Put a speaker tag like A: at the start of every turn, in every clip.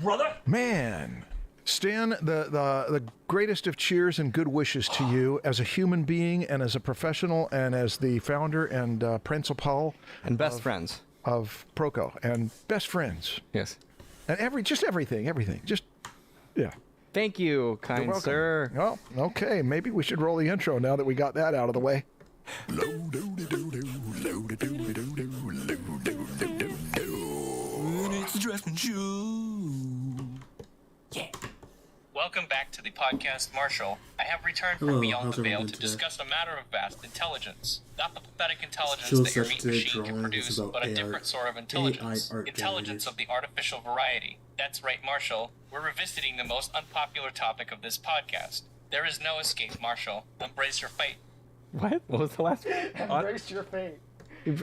A: brother.
B: Man, Stan, the greatest of cheers and good wishes to you as a human being and as a professional and as the founder and principal
C: and best friends
B: of Proco and best friends.
C: Yes.
B: And everything. Just, yeah.
C: Thank you, kind sir.
B: Well, okay. Maybe we should roll the intro now that we got that out of the way.
A: It's the Dressman Show. Yeah.
D: Welcome back to the podcast, Marshall. I have returned from beyond the veil to discuss a matter of vast intelligence. Not the pathetic intelligence that your meat machine can produce, but a different sort of intelligence. Intelligence of the artificial variety. That's right, Marshall. We're revisiting the most unpopular topic of this podcast. There is no escape, Marshall. Embrace your fate.
C: What? What was the last one?
E: Embrace your fate.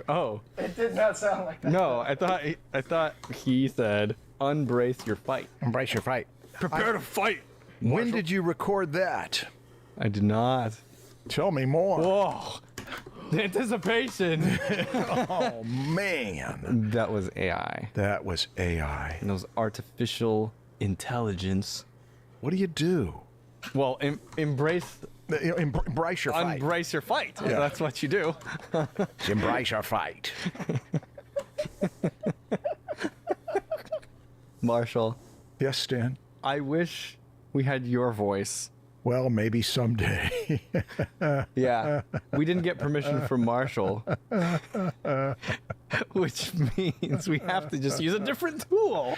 C: Oh.
E: It did not sound like that.
C: No, I thought he said, "Unbrace your fight."
B: Embrace your fight.
A: Prepare to fight.
B: When did you record that?
C: I did not.
B: Tell me more.
C: Whoa. The anticipation.
B: Oh, man.
C: That was AI.
B: That was AI.
C: And those artificial intelligence.
B: What do you do?
C: Well, embrace...
B: Embrace your fight.
C: Embrace your fight.
B: Yeah.
C: That's what you do.
B: Embrace your fight.
C: Marshall.
B: Yes, Stan?
C: I wish we had your voice.
B: Well, maybe someday.
C: Yeah. We didn't get permission from Marshall. Which means we have to just use a different tool.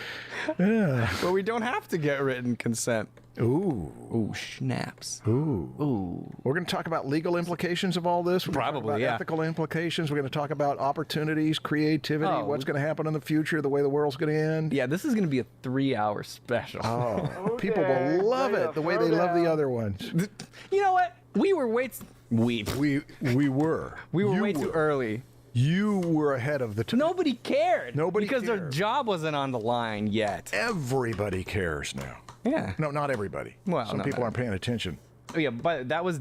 B: Yeah.
C: Where we don't have to get written consent.
B: Ooh.
C: Ooh, snaps.
B: Ooh.
C: Ooh.
B: We're going to talk about legal implications of all this. We're gonna
C: Probably,
B: talk about
C: yeah.
B: ethical implications. We're going to talk about opportunities, creativity, what's going to happen in the future, the way the world's going to end.
C: Yeah, this is going to be a 3-hour special.
B: Oh, people will love it the way they love the other ones.
C: You know what? We were way
B: We were. You
C: way too
B: were.
C: early.
B: You were ahead of the time.
C: Nobody cared.
B: Nobody
C: because their
B: cared.
C: job wasn't on the line yet.
B: Everybody cares now.
C: Yeah.
B: No, not everybody.
C: Well,
B: some
C: no,
B: people
C: no.
B: aren't paying attention.
C: Oh yeah, but that was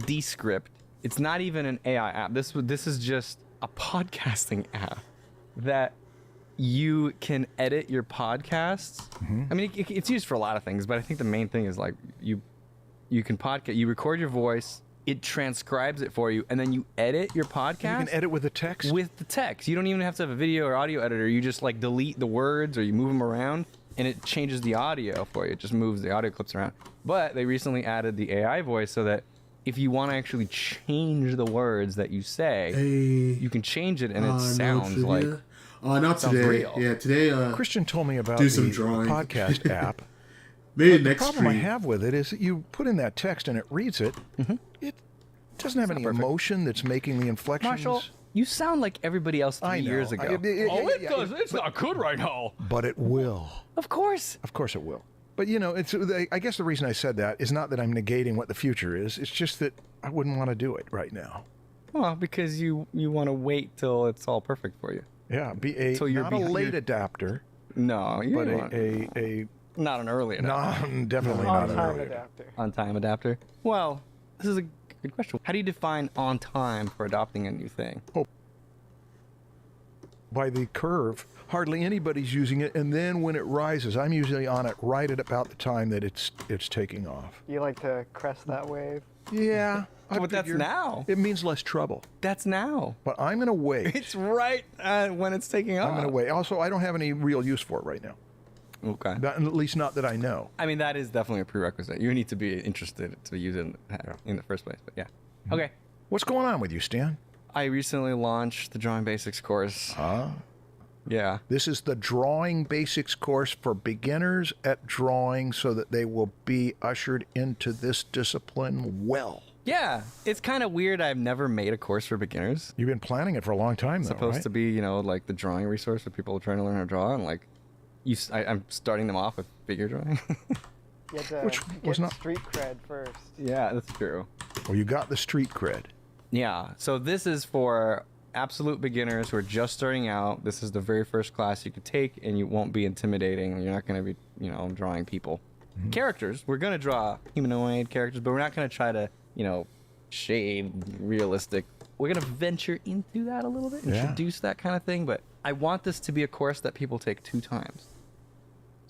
C: Descript. It's not even an AI app. This is just a podcasting app that you can edit your podcasts.
B: Mm-hmm.
C: I mean, it's used for a lot of things, but I think the main thing is like you can podcast. You record your voice. It transcribes it for you, and then you edit your podcast.
B: You can edit with the text?
C: With the text. You don't even have to have a video or audio editor. You just like delete the words or you move them around, and it changes the audio for you. It just moves the audio clips around. But they recently added the AI voice so that if you want to actually change the words that you say, you can change it, and it sounds like...
F: not
C: sounds
F: today.
C: real.
F: Yeah, today...
B: Christian told me about
F: do
B: the
F: some drawing.
B: podcast app.
F: Maybe
B: The
F: next
B: problem I
F: stream.
B: have with it is that you put in that text and it reads it. It doesn't have any emotion that's making the inflections.
C: Marshall, you sound like everybody else 3 years ago.
A: does. It's not good right now.
B: But it will.
C: Of course.
B: Of course it will. But, you know, I guess the reason I said that is not that I'm negating what the future is. It's just that I wouldn't want to do it right now.
C: Well, because you want to wait till it's all perfect for you.
B: Yeah, be not a late adapter,
C: No, you
B: but
C: don't want
B: a
C: not an early adapter.
B: definitely not an
E: On-time
B: early
E: adapter.
C: On-time adapter. Well, this is a good question. How do you define on time for adopting a new thing?
B: By the curve, hardly anybody's using it, and then when it rises, I'm usually on it right at about the time that it's taking off.
E: You like to crest that wave?
B: Yeah,
C: But that's
B: figure
C: now.
B: It means less trouble.
C: That's now.
B: But I'm going to wait.
C: It's right when it's taking off.
B: I'm going to wait. Also, I don't have any real use for it right now.
C: Okay.
B: At least not that I know.
C: I mean, that is definitely a prerequisite. You need to be interested to use it in the first place. But yeah. Okay.
B: What's going on with you, Stan?
C: I recently launched the Drawing Basics course. Yeah.
B: This is the Drawing Basics course for beginners at drawing so that they will be ushered into this discipline well.
C: Yeah. It's kind of weird. I've never made a course for beginners.
B: You've been planning it for a long time, though,
C: Supposed
B: right?
C: to be, like the drawing resource for people trying to learn how to draw, and like, I'm starting them off with figure drawing.
E: You had to
B: Which was
E: get
B: not-
E: street cred first.
C: Yeah, that's true.
B: Well, you got the street cred.
C: Yeah. So this is for absolute beginners who are just starting out. This is the very first class you could take, and you won't be intimidating. You're not going to be, drawing people. Characters. We're going to draw humanoid characters, but we're not going to try to, shade realistic. We're going to venture into that a little bit,
B: Yeah.
C: introduce that kind of thing, but I want this to be a course that people take 2 times.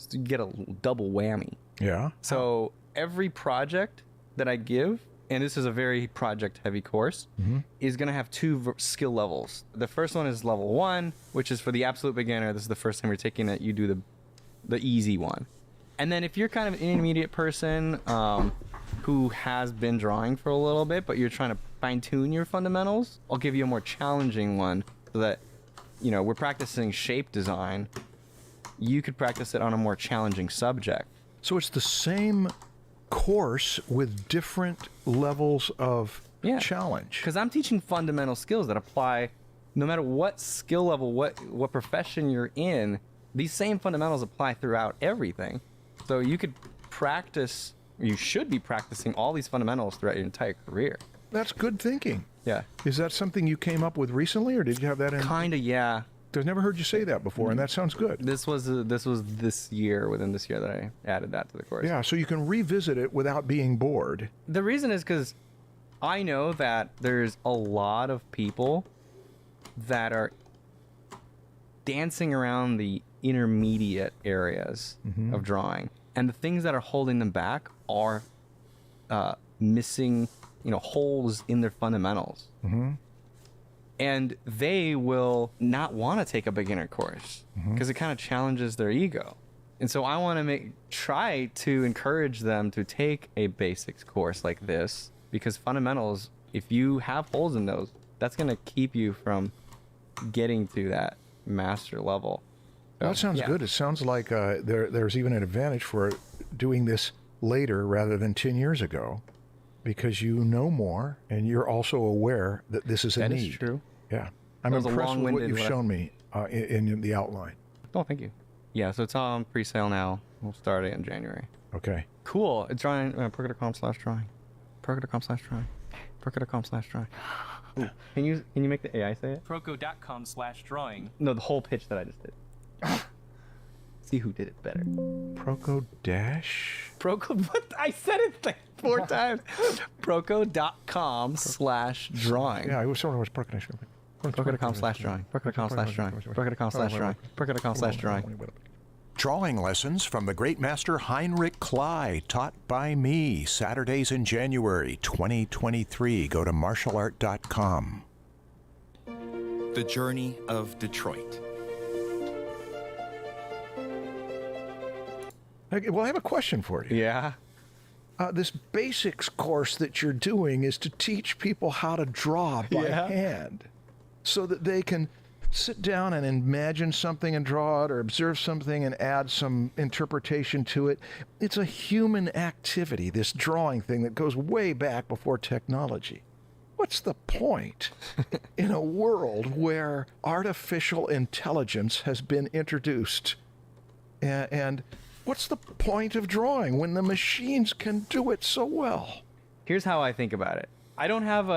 C: So you get a double whammy.
B: Yeah.
C: So every project that I give, and this is a very project-heavy course, is going to have two skill levels. The first one is level 1, which is for the absolute beginner. This is the first time you're taking it. You do the easy one. And then if you're kind of an intermediate person who has been drawing for a little bit, but you're trying to fine-tune your fundamentals, I'll give you a more challenging one so that, you know, we're practicing shape design. You could practice it on a more challenging subject.
B: So it's the same course with different levels of challenge.
C: Because I'm teaching fundamental skills that apply no matter what skill level, what profession you're in. These same fundamentals apply throughout everything. So you could practice, you should be practicing all these fundamentals throughout your entire career.
B: That's good thinking.
C: Yeah.
B: Is that something you came up with recently, or did you have that in?
C: Kinda, yeah.
B: I've never heard you say that before, and that sounds good.
C: This was this year, within this year, that I added that to the course.
B: Yeah, so you can revisit it without being bored.
C: The reason is because I know that there's a lot of people that are dancing around the intermediate areas of drawing, and the things that are holding them back are missing, holes in their fundamentals. And they will not want to take a beginner course because it kind of challenges their ego. And so I want to try to encourage them to take a basics course like this, because fundamentals, if you have holes in those, that's going to keep you from getting to that master level.
B: Well, that sounds good. It sounds like there's even an advantage for doing this later rather than 10 years ago, because you know more and you're also aware that this is a need.
C: That is true.
B: Yeah. I'm impressed with what you've shown me in the outline.
C: Oh, thank you. Yeah, so it's on pre-sale now. We'll start it in January.
B: Okay.
C: Cool. It's drawing, perk.com/drawing. Perk.com/drawing. Perk.com/drawing. Can you make the AI say it?
A: Proco.com/drawing.
C: No, the whole pitch that I just did. See who did it better.
B: Proco dash?
C: Proco, what? I said it like 4 times. Proco.com/drawing.
B: Yeah, it was sort of Proco dash.
C: Proco.com/drawing. Proco.com/drawing. Proco.com/drawing. Proco.com/drawing.
F: Drawing lessons from the great master Heinrich Klei, taught by me, Saturdays in January 2023. Go to martialart.com.
A: The Journey of Detroit.
B: Okay, well, I have a question for you.
C: Yeah.
B: This basics course that you're doing is to teach people how to draw by hand so that they can sit down and imagine something and draw it, or observe something and add some interpretation to it. It's a human activity, this drawing thing that goes way back before technology. What's the point in a world where artificial intelligence has been introduced? And what's the point of drawing when the machines can do it so well?
C: Here's how I think about it. I don't have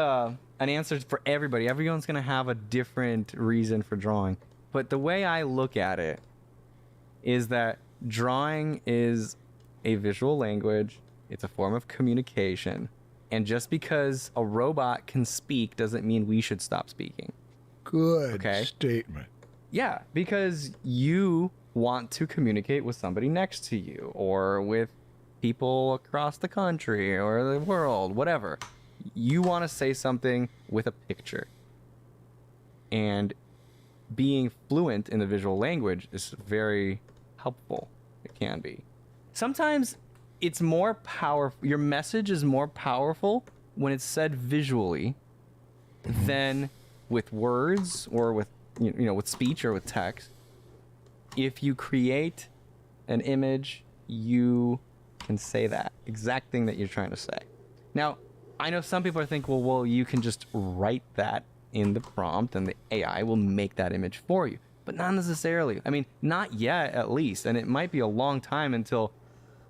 C: an answer for everybody. Everyone's going to have a different reason for drawing. But the way I look at it is that drawing is a visual language. It's a form of communication. And just because a robot can speak doesn't mean we should stop speaking.
B: Good statement.
C: Yeah, because you want to communicate with somebody next to you, or with people across the country or the world, whatever. You want to say something with a picture. And being fluent in the visual language is very helpful. It can be. Sometimes it's more powerful. Your message is more powerful when it's said visually than with words, or with with speech or with text. If you create an image, you can say that exact thing that you're trying to say. Now, I know some people are thinking, well, you can just write that in the prompt and the AI will make that image for you. But not necessarily. I mean, not yet, at least. And it might be a long time until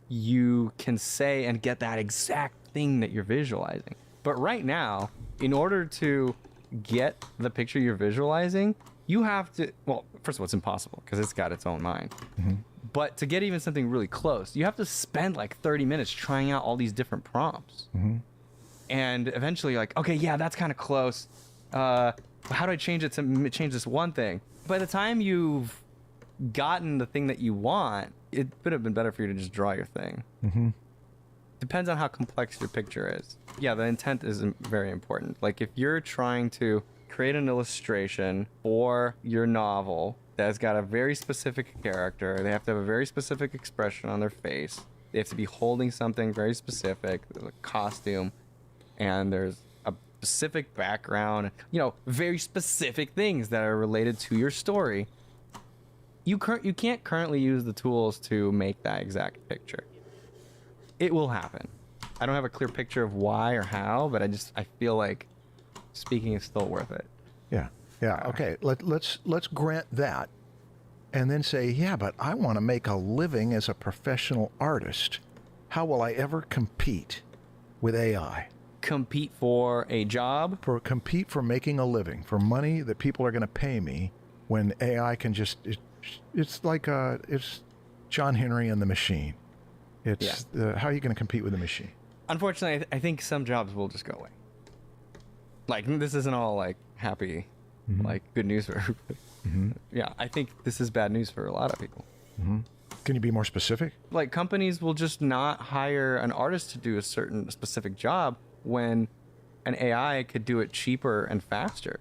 C: you can say and get that exact thing that you're visualizing. But right now, in order to get the picture you're visualizing, you have to, well, first of all, it's impossible because it's got its own mind. But to get even something really close, you have to spend like 30 minutes trying out all these different prompts. And eventually you're like, okay, yeah, that's kind of close. How do I change it to change this one thing? By the time you've gotten the thing that you want, it would have been better for you to just draw your thing.
B: Mm-hmm.
C: Depends on how complex your picture is. Yeah, the intent is very important. Like if you're trying to create an illustration for your novel that's got a very specific character, they have to have a very specific expression on their face, they have to be holding something very specific, a costume, and there's a specific background, very specific things that are related to your story. You can't currently use the tools to make that exact picture. It will happen. I don't have a clear picture of why or how, but I feel like speaking is still worth it.
B: Yeah. Okay. Let's grant that, and then say, yeah, but I want to make a living as a professional artist. How will I ever compete with AI?
C: Compete for a job?
B: Compete for making a living, for money that people are going to pay me, when AI can just. It's like it's John Henry and the machine. It's how are you going to compete with the machine?
C: Unfortunately, I think some jobs will just go away. Like, this isn't all like happy, like good news for everybody. Mm-hmm. Yeah, I think this is bad news for a lot of people.
B: Mm-hmm. Can you be more specific?
C: Like, companies will just not hire an artist to do a certain specific job when an AI could do it cheaper and faster.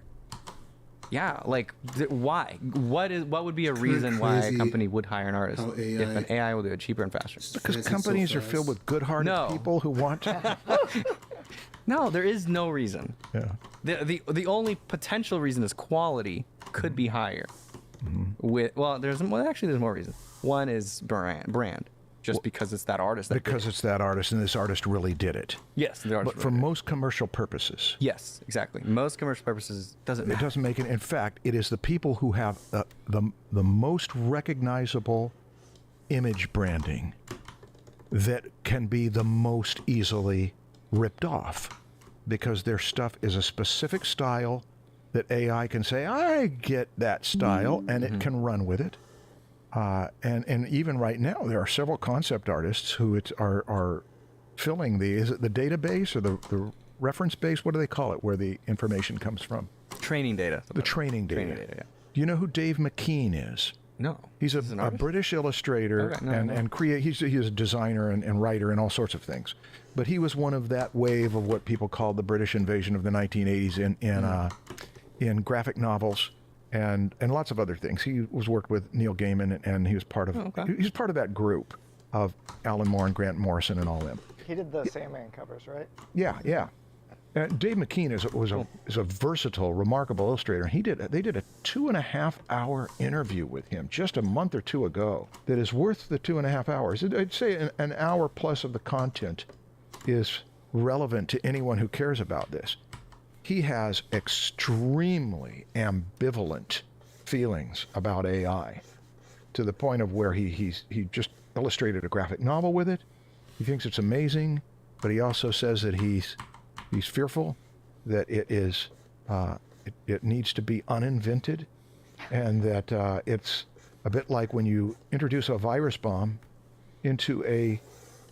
C: Yeah, like, why? What would be a reason why a company would hire an artist if an AI will do it cheaper and faster?
B: Because companies are filled with good-hearted people who want to.
C: No, there is no reason.
B: Yeah.
C: The only potential reason is quality could be higher. Mm-hmm. There's more reasons. One is brand. Just because it's that artist.
B: It's that artist, and this artist really did it.
C: Yes, the artist.
B: But for most commercial purposes.
C: Yes, exactly. Most commercial purposes doesn't matter.
B: It doesn't make it. In fact, it is the people who have the most recognizable image branding that can be the most easily ripped off, because their stuff is a specific style that AI can say, I get that style, and it can run with it. And even right now, there are several concept artists who are filling is it the database or the reference base? What do they call it, where the information comes from?
C: Training data.
B: The training data.
C: Yeah.
B: Do you know who Dave McKean is?
C: No.
B: He's a British illustrator and he's a designer and writer and all sorts of things. But he was one of that wave of what people called the British invasion of the 1980s in graphic novels. And lots of other things. He was worked with Neil Gaiman, and he was part of he's part of that group of Alan Moore and Grant Morrison and all them.
E: He did the Sandman covers, right?
B: Yeah. Dave McKean is a versatile, remarkable illustrator. They did a 2.5-hour interview with him just a month or two ago that is worth the 2.5 hours. I'd say an hour plus of the content is relevant to anyone who cares about this. He has extremely ambivalent feelings about AI, to the point of where he just illustrated a graphic novel with it. He thinks it's amazing, but he also says that he's fearful that it is it needs to be uninvented, and that it's a bit like when you introduce a virus bomb into a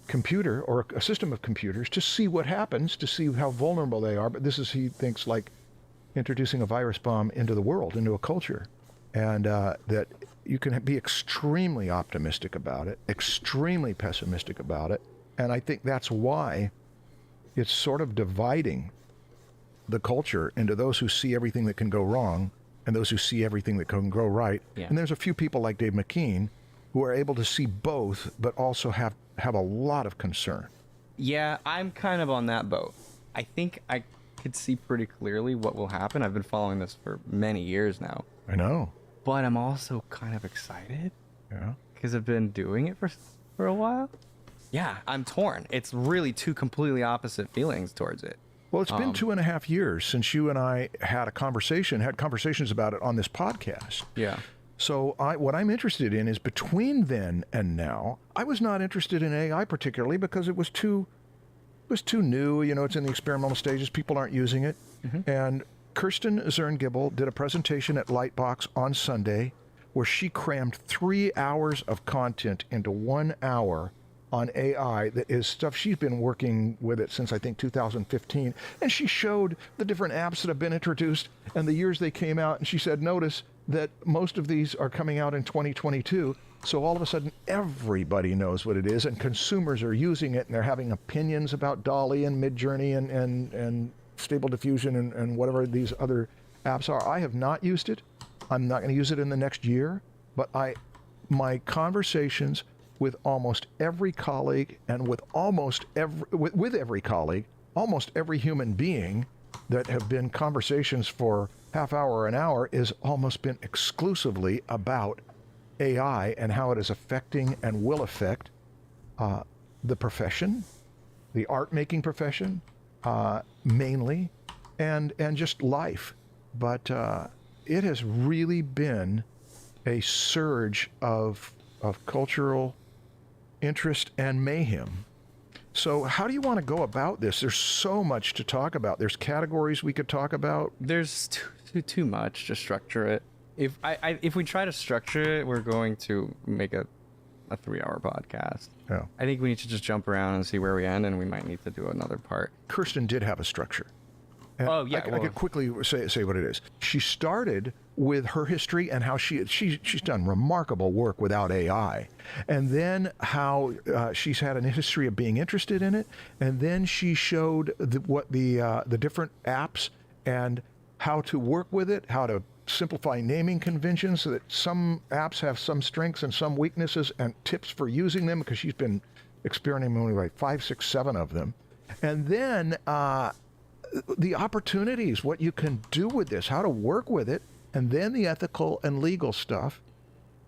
B: computer or a system of computers to see what happens, to see how vulnerable they are. But this is, he thinks, like introducing a virus bomb into the world, into a culture, and that you can be extremely optimistic about it, extremely pessimistic about it. And I think that's why it's sort of dividing the culture into those who see everything that can go wrong and those who see everything that can go right. Yeah. And there's a few people like Dave McKean who are able to see both, but also have a lot of concern.
C: Yeah, I'm kind of on that boat. I think I could see pretty clearly what will happen. I've been following this for many years now.
B: I know.
C: But I'm also kind of excited.
B: Yeah.
C: Because I've been doing it for a while. Yeah, I'm torn. It's really two completely opposite feelings towards it.
B: Well, it's been 2.5 years since you and I had conversations about it on this podcast.
C: Yeah.
B: So what I'm interested in is, between then and now, I was not interested in AI particularly because it was too new. You know, it's in the experimental stages. People aren't using it. Mm-hmm. And Kirsten Zern-Gibble did a presentation at Lightbox on Sunday where she crammed 3 hours of content into 1 hour on AI. That is stuff she's been working with it since, I think, 2015. And she showed the different apps that have been introduced and the years they came out. And she said, notice that most of these are coming out in 2022. So all of a sudden, everybody knows what it is, and consumers are using it, and they're having opinions about DALL-E and Midjourney and Stable Diffusion and whatever these other apps are. I have not used it. I'm not going to use it in the next year, but my conversations with almost every colleague and with every colleague, almost every human being that have been conversations for half hour or an hour is almost been exclusively about AI and how it is affecting and will affect the profession, the art-making profession, mainly, and just life. But it has really been a surge of cultural interest and mayhem. So how do you want to go about this? There's so much to talk about. There's categories we could talk about.
C: There's too much to structure it. If we try to structure it, we're going to make a 3-hour podcast.
B: Yeah.
C: I think we need to just jump around and see where we end, and we might need to do another part.
B: Kirsten did have a structure. And
C: oh yeah,
B: I could quickly say what it is. She started with her history and how she's done remarkable work without AI, and then how she's had a history of being interested in it, and then she showed the different apps and how to work with it, how to simplify naming conventions so that some apps have some strengths and some weaknesses, and tips for using them, because she's been experimenting with like 5, 6, 7 of them, and then the opportunities, what you can do with this, how to work with it, and then the ethical and legal stuff.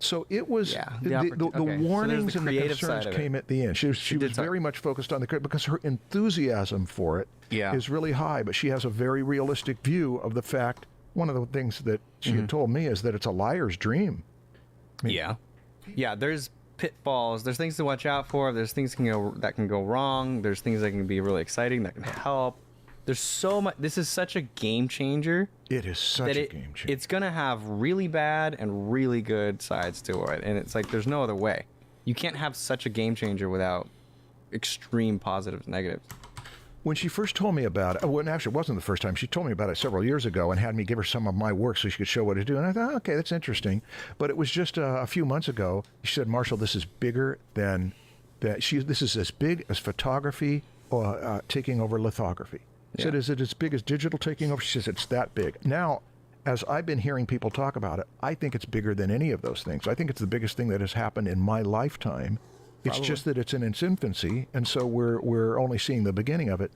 B: So it was the warnings and the concerns came at the end. She was very much focused on because her enthusiasm for it is really high, but she has a very realistic view of the fact. One of the things that she had told me is that it's a liar's dream. I mean,
C: there's pitfalls, there's things to watch out for, there's things that can go wrong, there's things that can be really exciting that can help. There's so much. This is such a game changer.
B: It is such a game changer.
C: It's gonna have really bad and really good sides to it, and it's like there's no other way. You can't have such a game changer without extreme positives and negatives.
B: When she first told me about it, well, actually, it wasn't the first time. She told me about it several years ago and had me give her some of my work so she could show what to do. And I thought, okay, that's interesting. But it was just a few months ago. She said, Marshall, this is bigger than that. This is as big as photography taking over lithography. I said, is it as big as digital taking over? She says, it's that big. Now, as I've been hearing people talk about it, I think it's bigger than any of those things. I think it's the biggest thing that has happened in my lifetime. It's just that it's in its infancy, and so we're only seeing the beginning of it.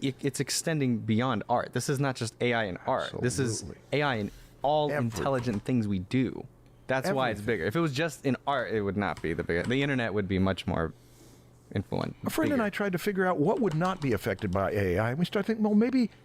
C: It's extending beyond art. This is not just AI in art.
B: Absolutely.
C: This is AI in all intelligent things we do. That's why it's bigger. If it was just in art, it would not be the biggest. The internet would be much more influent.
B: A friend and I tried to figure out what would not be affected by AI. We started thinking, well,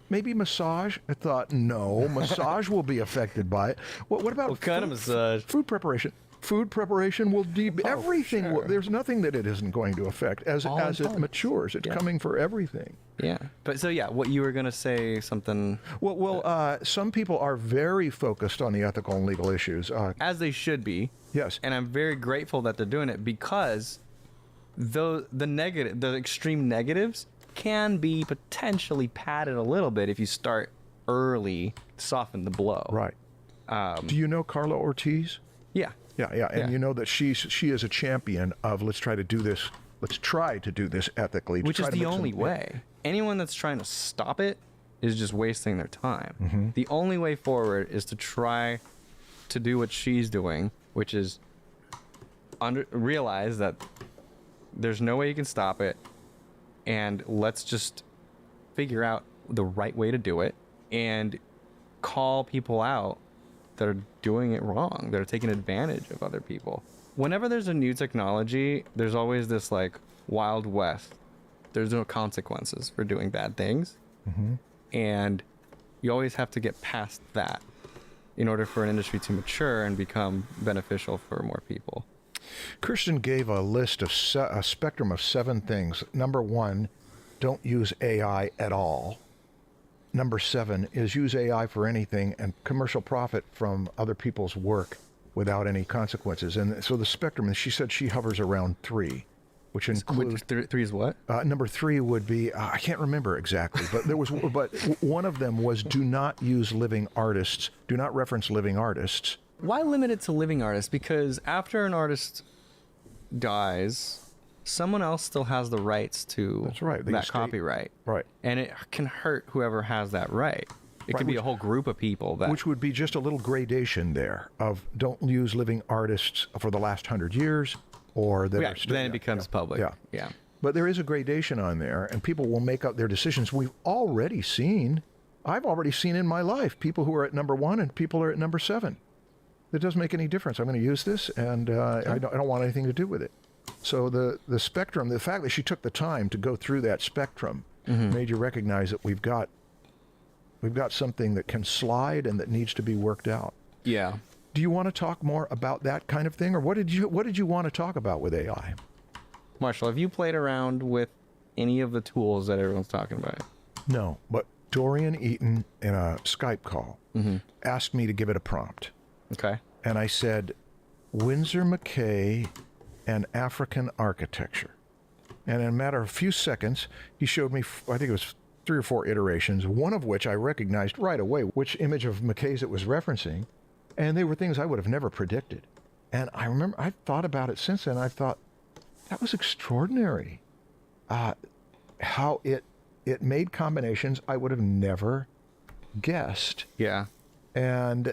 B: maybe massage. I thought, no, massage will be affected by it. What about
C: what kind of massage?
B: Food preparation. Food preparation will everything. Sure. There's nothing that it isn't going to affect as it matures. It's coming for everything.
C: Yeah. But so what you were going to say something.
B: Well, some people are very focused on the ethical and legal issues,
C: as they should be.
B: Yes.
C: And I'm very grateful that they're doing it, because the extreme negatives can be potentially padded a little bit if you start early to soften the blow.
B: Right. Do you know Carla Ortiz?
C: Yeah.
B: Yeah. And you know that she is a champion of let's try to do this ethically.
C: Which is the only way. Anyone that's trying to stop it is just wasting their time. Mm-hmm. The only way forward is to try to do what she's doing, which is realize that there's no way you can stop it, and let's just figure out the right way to do it and call people out that are doing it wrong, that are taking advantage of other people. Whenever there's a new technology, there's always this like Wild West. There's no consequences for doing bad things. Mm-hmm. And you always have to get past that in order for an industry to mature and become beneficial for more people.
B: Kirsten gave a list of a spectrum of 7 things. Number 1, don't use AI at all. Number 7 is use AI for anything and commercial profit from other people's work without any consequences. And so the spectrum, she said she hovers around 3, which includes...
C: 3 is what?
B: Number 3 would be, I can't remember exactly, but but one of them was do not use living artists, do not reference living artists.
C: Why limit it to living artists? Because after an artist dies, someone else still has the rights to
B: That's right, the
C: that
B: estate.
C: copyright.
B: Right.
C: And it can hurt whoever has that right. It
B: Right,
C: could be
B: which-
C: a whole group of people that.
B: Which would be just a little gradation there of don't use living artists for the last 100 years, or that
C: yeah,
B: are still,
C: then it becomes public.
B: Yeah.
C: Yeah.
B: But there is a gradation on there, and people will make up their decisions. I've already seen in my life people who are at number 1 and people are at number 7. It doesn't make any difference. I'm going to use this, and I don't want anything to do with it. So the spectrum, the fact that she took the time to go through that spectrum, made you recognize that we've got something that can slide and that needs to be worked out.
C: Yeah.
B: Do you want to talk more about that kind of thing, or what did you want to talk about with AI?
C: Marshall, have you played around with any of the tools that everyone's talking about?
B: No, but Dorian Eaton in a Skype call asked me to give it a prompt.
C: Okay.
B: And I said, Winsor McCay and African architecture. And in a matter of a few seconds, he showed me, I think it was 3 or 4 iterations, one of which I recognized right away, which image of McCay's it was referencing. And they were things I would have never predicted. And I remember, I thought about it since then. I thought, that was extraordinary. How it made combinations I would have never guessed.
C: Yeah.
B: And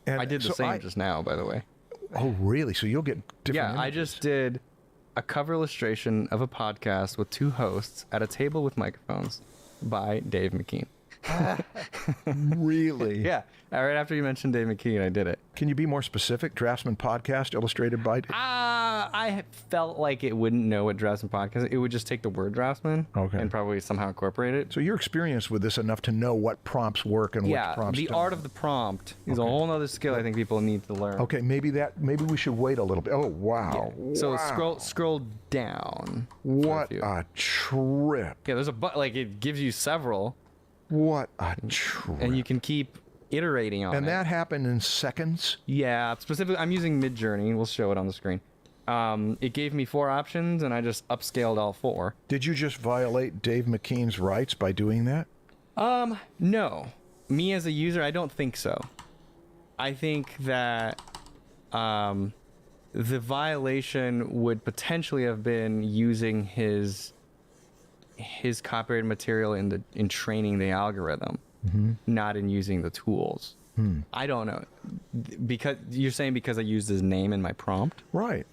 C: I did the
B: so
C: same just now, by the way.
B: Oh, really? So you'll get different
C: Yeah, I
B: images.
C: just did a cover illustration of a podcast with 2 hosts at a table with microphones by Dave McKean.
B: Really?
C: Yeah, right after you mentioned Dave McKean, I did it.
B: Can you be more specific? Draftsman Podcast, illustrated by...
C: I felt like it wouldn't know what Draftsman podcast. It would just take the word Draftsman and probably somehow incorporate it.
B: So you're experienced with this enough to know what prompts work and
C: Yeah,
B: which prompts
C: the
B: don't.
C: art of the prompt is a whole other skill I think people need to learn.
B: Okay, maybe we should wait a little bit. Oh, wow.
C: So
B: Wow.
C: scroll down.
B: What a trip.
C: Yeah, there's a like it gives you several,
B: What a trip.
C: and you can keep iterating on it.
B: And that happened in seconds?
C: Yeah, specifically, I'm using Midjourney. We'll show it on the screen. It gave me 4 options, and I just upscaled all 4.
B: Did you just violate Dave McKean's rights by doing that?
C: No. Me as a user, I don't think so. I think that the violation would potentially have been using his copyrighted material in training the algorithm, not in using the tools. I don't know. Because you're saying because I used his name in my prompt?
B: Right.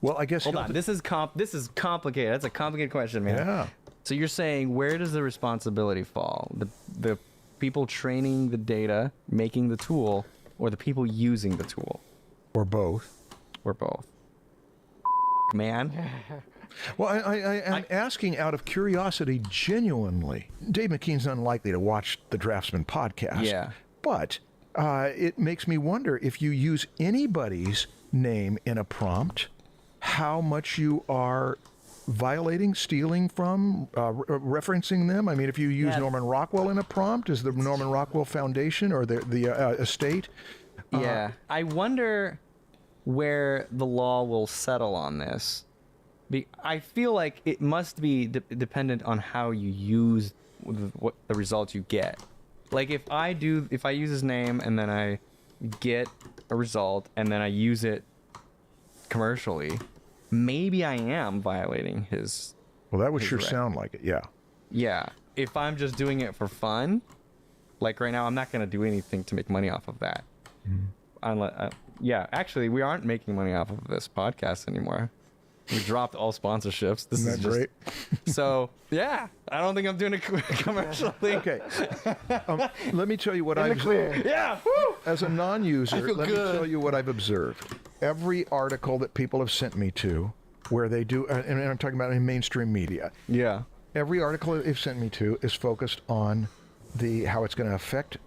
B: Well, I guess...
C: Hold on. This is complicated. That's a complicated question, man.
B: Yeah.
C: So you're saying where does the responsibility fall? The people training the data, making the tool, or the people using the tool?
B: Or both.
C: Or both? Man.
B: Well, I'm asking out of curiosity, genuinely. Dave McKean's unlikely to watch the Draftsman podcast.
C: Yeah.
B: But it makes me wonder if you use anybody's name in a prompt, how much you are violating, stealing from, referencing them. I mean, if you use Norman Rockwell in a prompt, is the Norman Rockwell Foundation or the estate?
C: Yeah. I wonder where the law will settle on this. I feel like it must be dependent on how you use what the results you get. Like if I use his name and then I get a result and then I use it commercially, maybe I am violating his.
B: Well, that would sure
C: right.
B: sound like it. Yeah.
C: Yeah. If I'm just doing it for fun, like right now, I'm not going to do anything to make money off of that. Yeah, actually, we aren't making money off of this podcast anymore. We dropped all sponsorships. This
B: Isn't
C: is
B: that
C: just
B: great?
C: So yeah. I don't think I'm doing a commercial thing.
B: Okay. Let me tell you what I've
C: Yeah. Woo!
B: as a non-user.
C: feel
B: Let me
C: good.
B: tell you what I've observed. Every article that people have sent me to, where they do, and I'm talking about in mainstream media.
C: Yeah.
B: Every article that they've sent me to is focused on how it's going to affect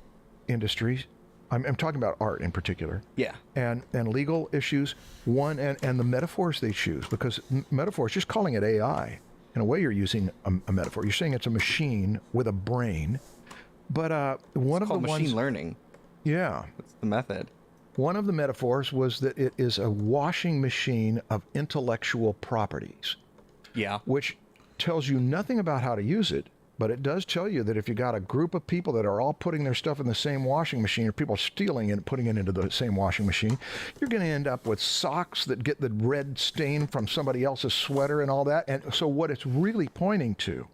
B: industries. I'm talking about art in particular.
C: Yeah.
B: And legal issues, and the metaphors they choose, because metaphors, just calling it AI, in a way you're using a metaphor. You're saying it's a machine with a brain. But one of the
C: Called machine
B: ones...
C: learning.
B: Yeah.
C: That's the method.
B: One of the metaphors was that it is a washing machine of intellectual properties,
C: Yeah.
B: which tells you nothing about how to use it, But it does tell you that if you got a group of people that are all putting their stuff in the same washing machine, or people stealing it and putting it into the same washing machine, you're going to end up with socks that get the red stain from somebody else's sweater and all that. And so what it's really pointing to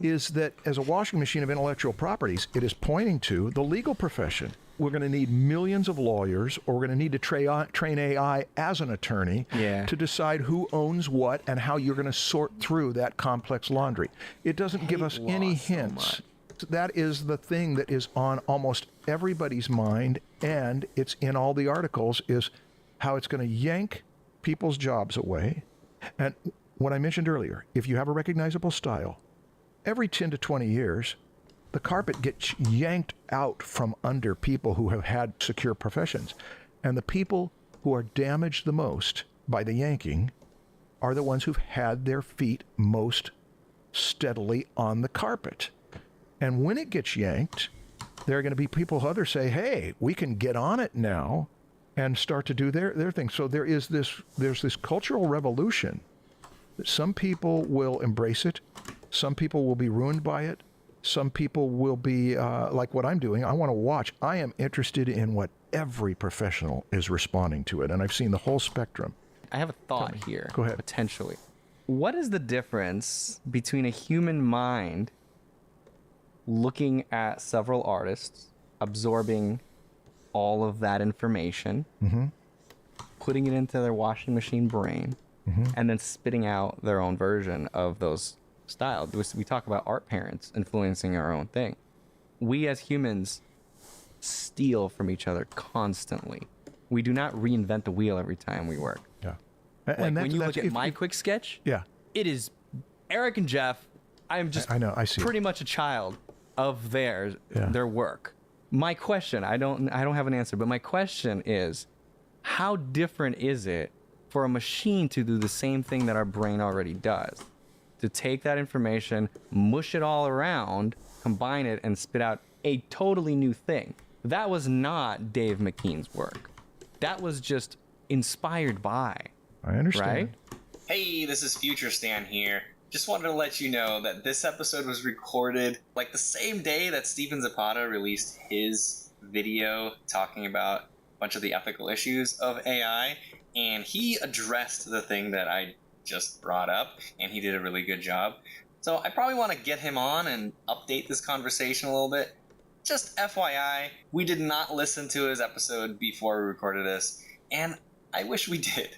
B: is that as a washing machine of intellectual properties, it is pointing to the legal profession. We're going to need millions of lawyers, or we're going to need to train AI as an attorney to decide who owns what and how you're going to sort through that complex laundry. It doesn't give us any hints. That is the thing that is on almost everybody's mind, and it's in all the articles, is how it's going to yank people's jobs away. And what I mentioned earlier, if you have a recognizable style, every 10 to 20 years, the carpet gets yanked out from under people who have had secure professions. And the people who are damaged the most by the yanking are the ones who've had their feet most steadily on the carpet. And when it gets yanked, there are going to be people who others say, hey, we can get on it now and start to do their thing. So there's this cultural revolution that some people will embrace it, some people will be ruined by it, some people will be like what I'm doing. I want to watch. I am interested in what every professional is responding to it, and I've seen the whole spectrum.
C: I have a thought here.
B: Go ahead.
C: Potentially. What is the difference between a human mind looking at several artists, absorbing all of that information, putting it into their washing machine brain, and then spitting out their own version of those styles? We talk about art parents influencing our own thing. We as humans steal from each other constantly. We do not reinvent the wheel every time we work.
B: Yeah.
C: Like
B: And
C: when you look at my quick sketch,
B: yeah,
C: it is Eric and Jeff. I'm just
B: I know, I see.
C: pretty much a child of their work. My question, I don't have an answer, but my question is, how different is it for a machine to do the same thing that our brain already does? To take that information, mush it all around, combine it, and spit out a totally new thing. That was not Dave McKean's work. That was just inspired by.
B: I understand.
C: Right?
D: Hey, this is Future Stan here. Just wanted to let you know that this episode was recorded like the same day that Stephen Zapata released his video talking about a bunch of the ethical issues of AI, and he addressed the thing that I just brought up, and he did a really good job. So I probably want to get him on and update this conversation a little bit. Just FYI, we did not listen to his episode before we recorded this, and I wish we did.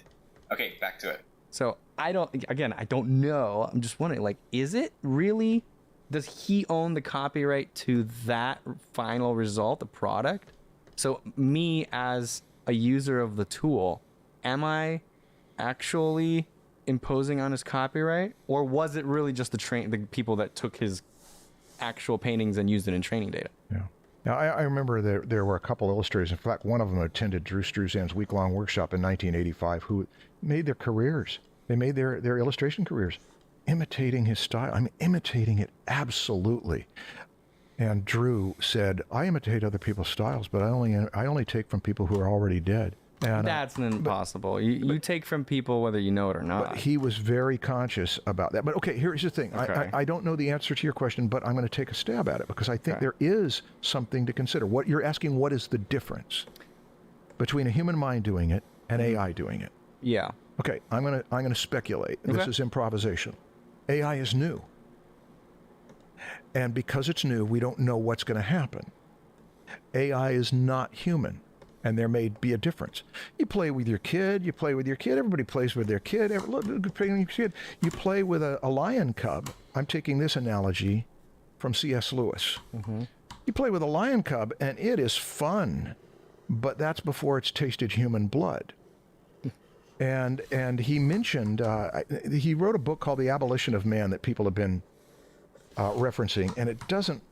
D: Okay, back to it.
C: So I don't know. I'm just wondering, like, is it really, does he own the copyright to that final result, the product? So me as a user of the tool, am I actually imposing on his copyright, or was it really just the people that took his actual paintings and used it in training data?
B: Yeah. Now, I remember there were a couple illustrators. In fact, one of them attended Drew Struzan's week-long workshop in 1985 who made their careers. They made their illustration careers imitating his style. I mean, imitating it absolutely. And Drew said, I imitate other people's styles, but I only take from people who are already dead. And,
C: that's impossible. You take from people whether you know it or not.
B: But he was very conscious about that. But okay, here's the thing.
C: Okay.
B: I don't know the answer to your question, but I'm going to take a stab at it because I think there is something to consider. What you're asking, what is the difference between a human mind doing it and AI doing it?
C: Yeah.
B: Okay, I'm going to speculate.
C: Okay.
B: This is improvisation. AI is new. And because it's new, we don't know what's going to happen. AI is not human. And there may be a difference. You play with your kid. Everybody plays with their kid. You play with a lion cub. I'm taking this analogy from C.S. Lewis. You play with a lion cub, and it is fun. But that's before it's tasted human blood. And he mentioned, he wrote a book called The Abolition of Man that people have been referencing. And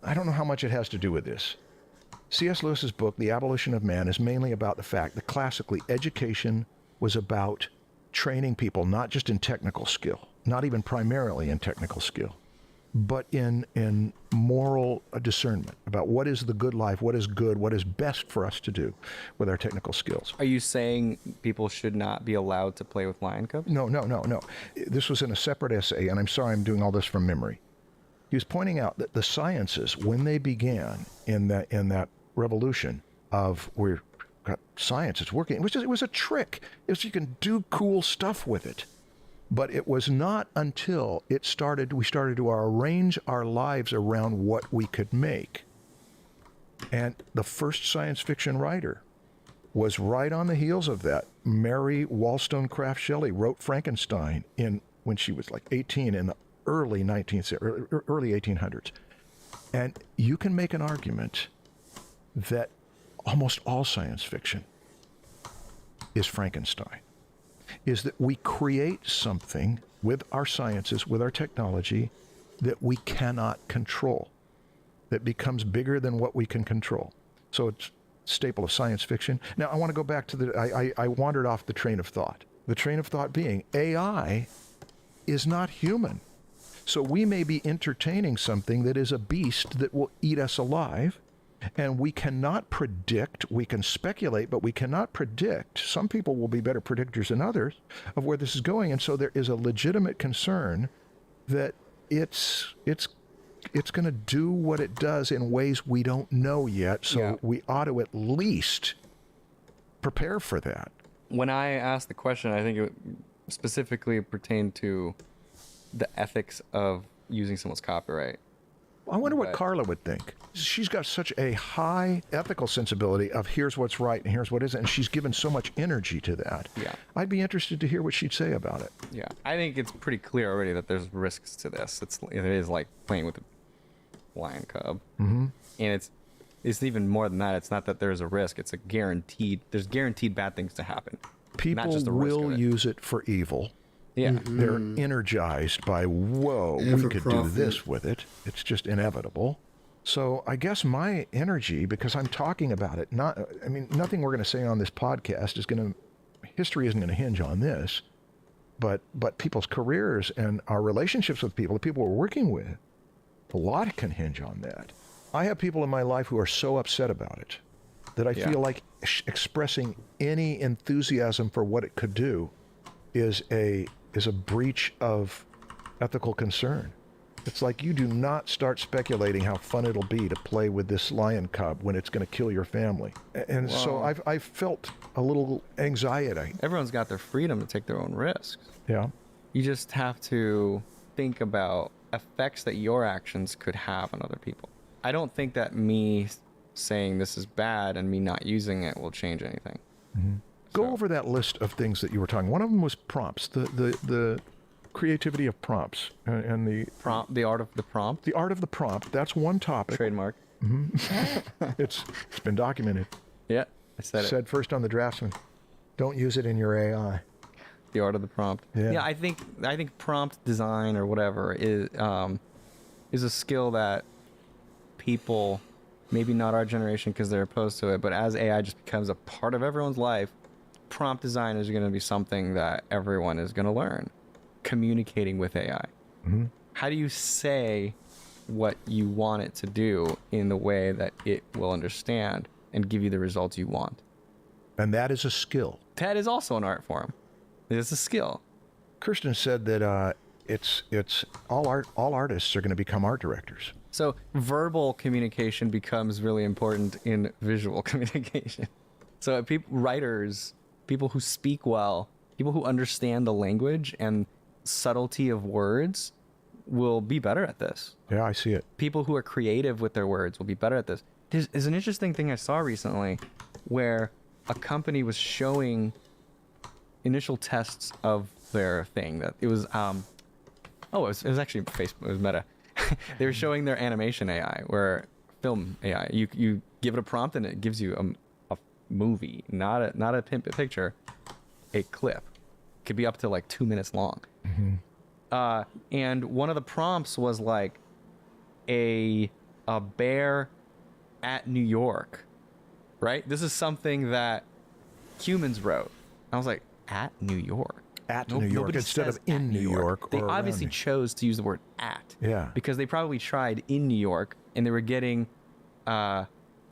B: I don't know how much it has to do with this. C.S. Lewis's book, The Abolition of Man, is mainly about the fact that classically education was about training people not just in technical skill, not even primarily in technical skill, but in moral discernment about what is the good life, what is good, what is best for us to do with our technical skills.
C: Are you saying people should not be allowed to play with lion cubs?
B: No. This was in a separate essay, and I'm sorry I'm doing all this from memory. He was pointing out that the sciences, when they began in that revolution of we've got science, it's working, it was a trick. You can do cool stuff with it. But it was not until we started to arrange our lives around what we could make. And the first science fiction writer was right on the heels of that. Mary Wollstonecraft Shelley wrote Frankenstein when she was like 18 in the early 1800s. And you can make an argument that almost all science fiction is Frankenstein. Is that we create something with our sciences, with our technology, that we cannot control, that becomes bigger than what we can control. So it's a staple of science fiction. Now, I want to go back to I wandered off the train of thought. The train of thought being AI is not human. So we may be entertaining something that is a beast that will eat us alive, and we cannot predict. We can speculate, but we cannot predict. Some people will be better predictors than others of where this is going, and so there is a legitimate concern that it's going to do what it does in ways we don't know yet. So we ought to at least prepare for that.
C: When I asked the question, I think it specifically pertained to the ethics of using someone's copyright.
B: I wonder what Carla would think. She's got such a high ethical sensibility of here's what's right and here's what isn't, and she's given so much energy to that.
C: Yeah.
B: I'd be interested to hear what she'd say about it.
C: Yeah. I think it's pretty clear already that there's risks to this. It is like playing with a lion cub. Mm-hmm. And it's even more than that. It's not that there's a risk. It's there's guaranteed bad things to happen.
B: People will use it for evil.
C: Yeah.
B: They're energized by, whoa,
G: And
B: we could
G: profit.
B: do this with it. It's just inevitable. So I guess my energy, because I'm talking about it, nothing we're going to say on this podcast history isn't going to hinge on this, but people's careers and our relationships with people, the people we're working with, a lot can hinge on that. I have people in my life who are so upset about it that I feel like expressing any enthusiasm for what it could do is a breach of ethical concern. It's like you do not start speculating how fun it'll be to play with this lion cub when it's going to kill your family. And so I've felt a little anxiety.
C: Everyone's got their freedom to take their own risks.
B: Yeah.
C: You just have to think about effects that your actions could have on other people. I don't think that me saying this is bad and me not using it will change anything.
B: Mm-hmm. Go over that list of things that you were talking. One of them was prompts, the creativity of prompts, and
C: the art of the prompt.
B: The art of the prompt. That's one topic.
C: Trademark.
B: Mm-hmm. It's been documented.
C: Yeah, I said it.
B: Said first on the Draftsman. Don't use it in your AI.
C: The art of the prompt. Yeah, I think prompt design or whatever is a skill that people, maybe not our generation because they're opposed to it, but as AI just becomes a part of everyone's life, prompt design is going to be something that everyone is going to learn. Communicating with AI. Mm-hmm. How do you say what you want it to do in the way that it will understand and give you the results you want?
B: And that is a skill.
C: That is also an art form. It is a skill.
B: Kirsten said that it's all artists are going to become art directors.
C: So verbal communication becomes really important in visual communication. So writers, people who speak well, people who understand the language and subtlety of words will be better at this.
B: Yeah, I see it.
C: People who are creative with their words will be better at this. There's an interesting thing I saw recently where a company was showing initial tests of their thing. That it was it was actually Facebook. It was Meta. They were showing their animation AI, where film AI. You give it a prompt and it gives you a movie, not a picture, a clip. It could be up to like 2 minutes long. Mm-hmm. And one of the prompts was like a bear at New York, right? This is something that humans wrote. I was like, at New York.
B: At New York instead of in New York.
C: They obviously chose to use the word at.
B: Yeah.
C: Because they probably tried in New York and they were getting the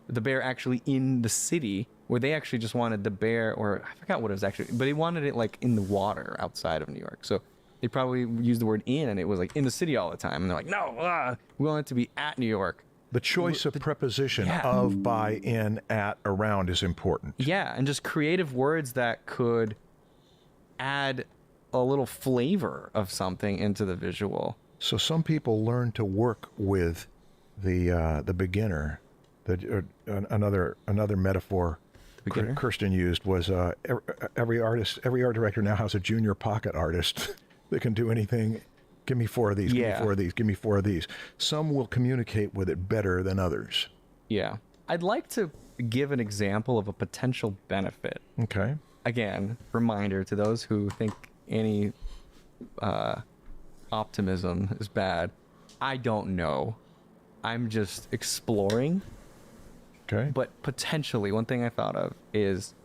C: bear actually in the city, where they actually just wanted the bear, or I forgot what it was actually, but they wanted it like in the water outside of New York. So They probably used the word in, and it was like in the city all the time. And they're like, no, we want it to be at New York.
B: The choice of preposition of, by, in, at, around is important.
C: Yeah, and just creative words that could add a little flavor of something into the visual.
B: So some people learn to work with the beginner. Another metaphor Kirsten used was every art director now has a junior pocket artist that can do anything. Give me 4 of these, give me 4 of these, give me 4 of these. Some will communicate with it better than others.
C: Yeah. I'd like to give an example of a potential benefit.
B: Okay.
C: Again, reminder to those who think any optimism is bad. I don't know. I'm just exploring.
B: Okay.
C: But potentially, one thing I thought of is,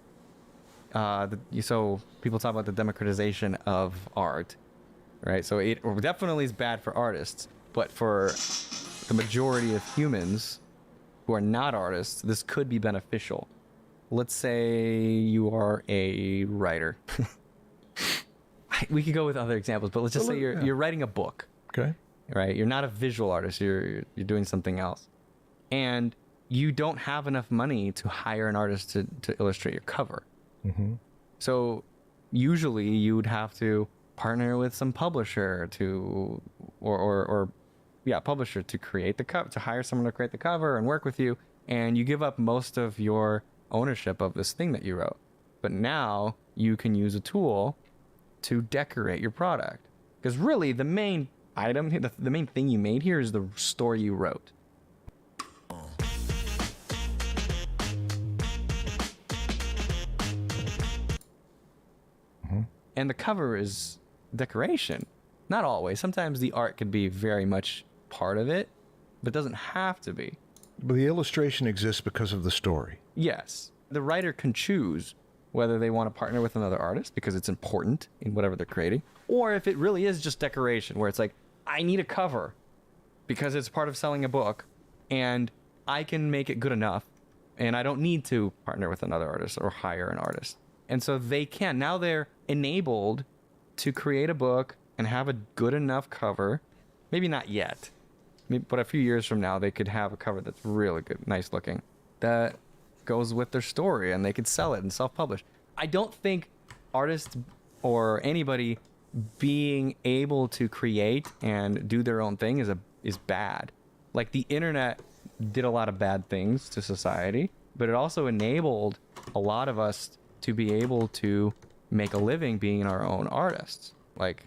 C: so people talk about the democratization of art. Right, so it definitely is bad for artists, but for the majority of humans who are not artists, this could be beneficial. Let's say you are a writer. We could go with other examples, but let's just say you're writing a book.
B: Okay.
C: Right, you're not a visual artist. You're doing something else, and you don't have enough money to hire an artist to illustrate your cover.
B: Mm-hmm.
C: So usually you would have to partner with some publisher publisher to create the cover, to hire someone to create the cover and work with you, and you give up most of your ownership of this thing that you wrote. But now you can use a tool to decorate your product, because really the main item, the main thing you made here is the story you wrote. And the cover is decoration. Not always. Sometimes the art could be very much part of it, but it doesn't have to be.
B: But the illustration exists because of the story.
C: Yes. The writer can choose whether they want to partner with another artist because it's important in whatever they're creating, or if it really is just decoration, where it's like, I need a cover because it's part of selling a book, and I can make it good enough, and I don't need to partner with another artist or hire an artist. And so they can. Now they're enabled to create a book and have a good enough cover. Maybe not yet, but a few years from now, they could have a cover that's really good, nice looking, that goes with their story, and they could sell it and self-publish. I don't think artists or anybody being able to create and do their own thing is bad. Like, the internet did a lot of bad things to society, but it also enabled a lot of us to be able to make a living being our own artists. Like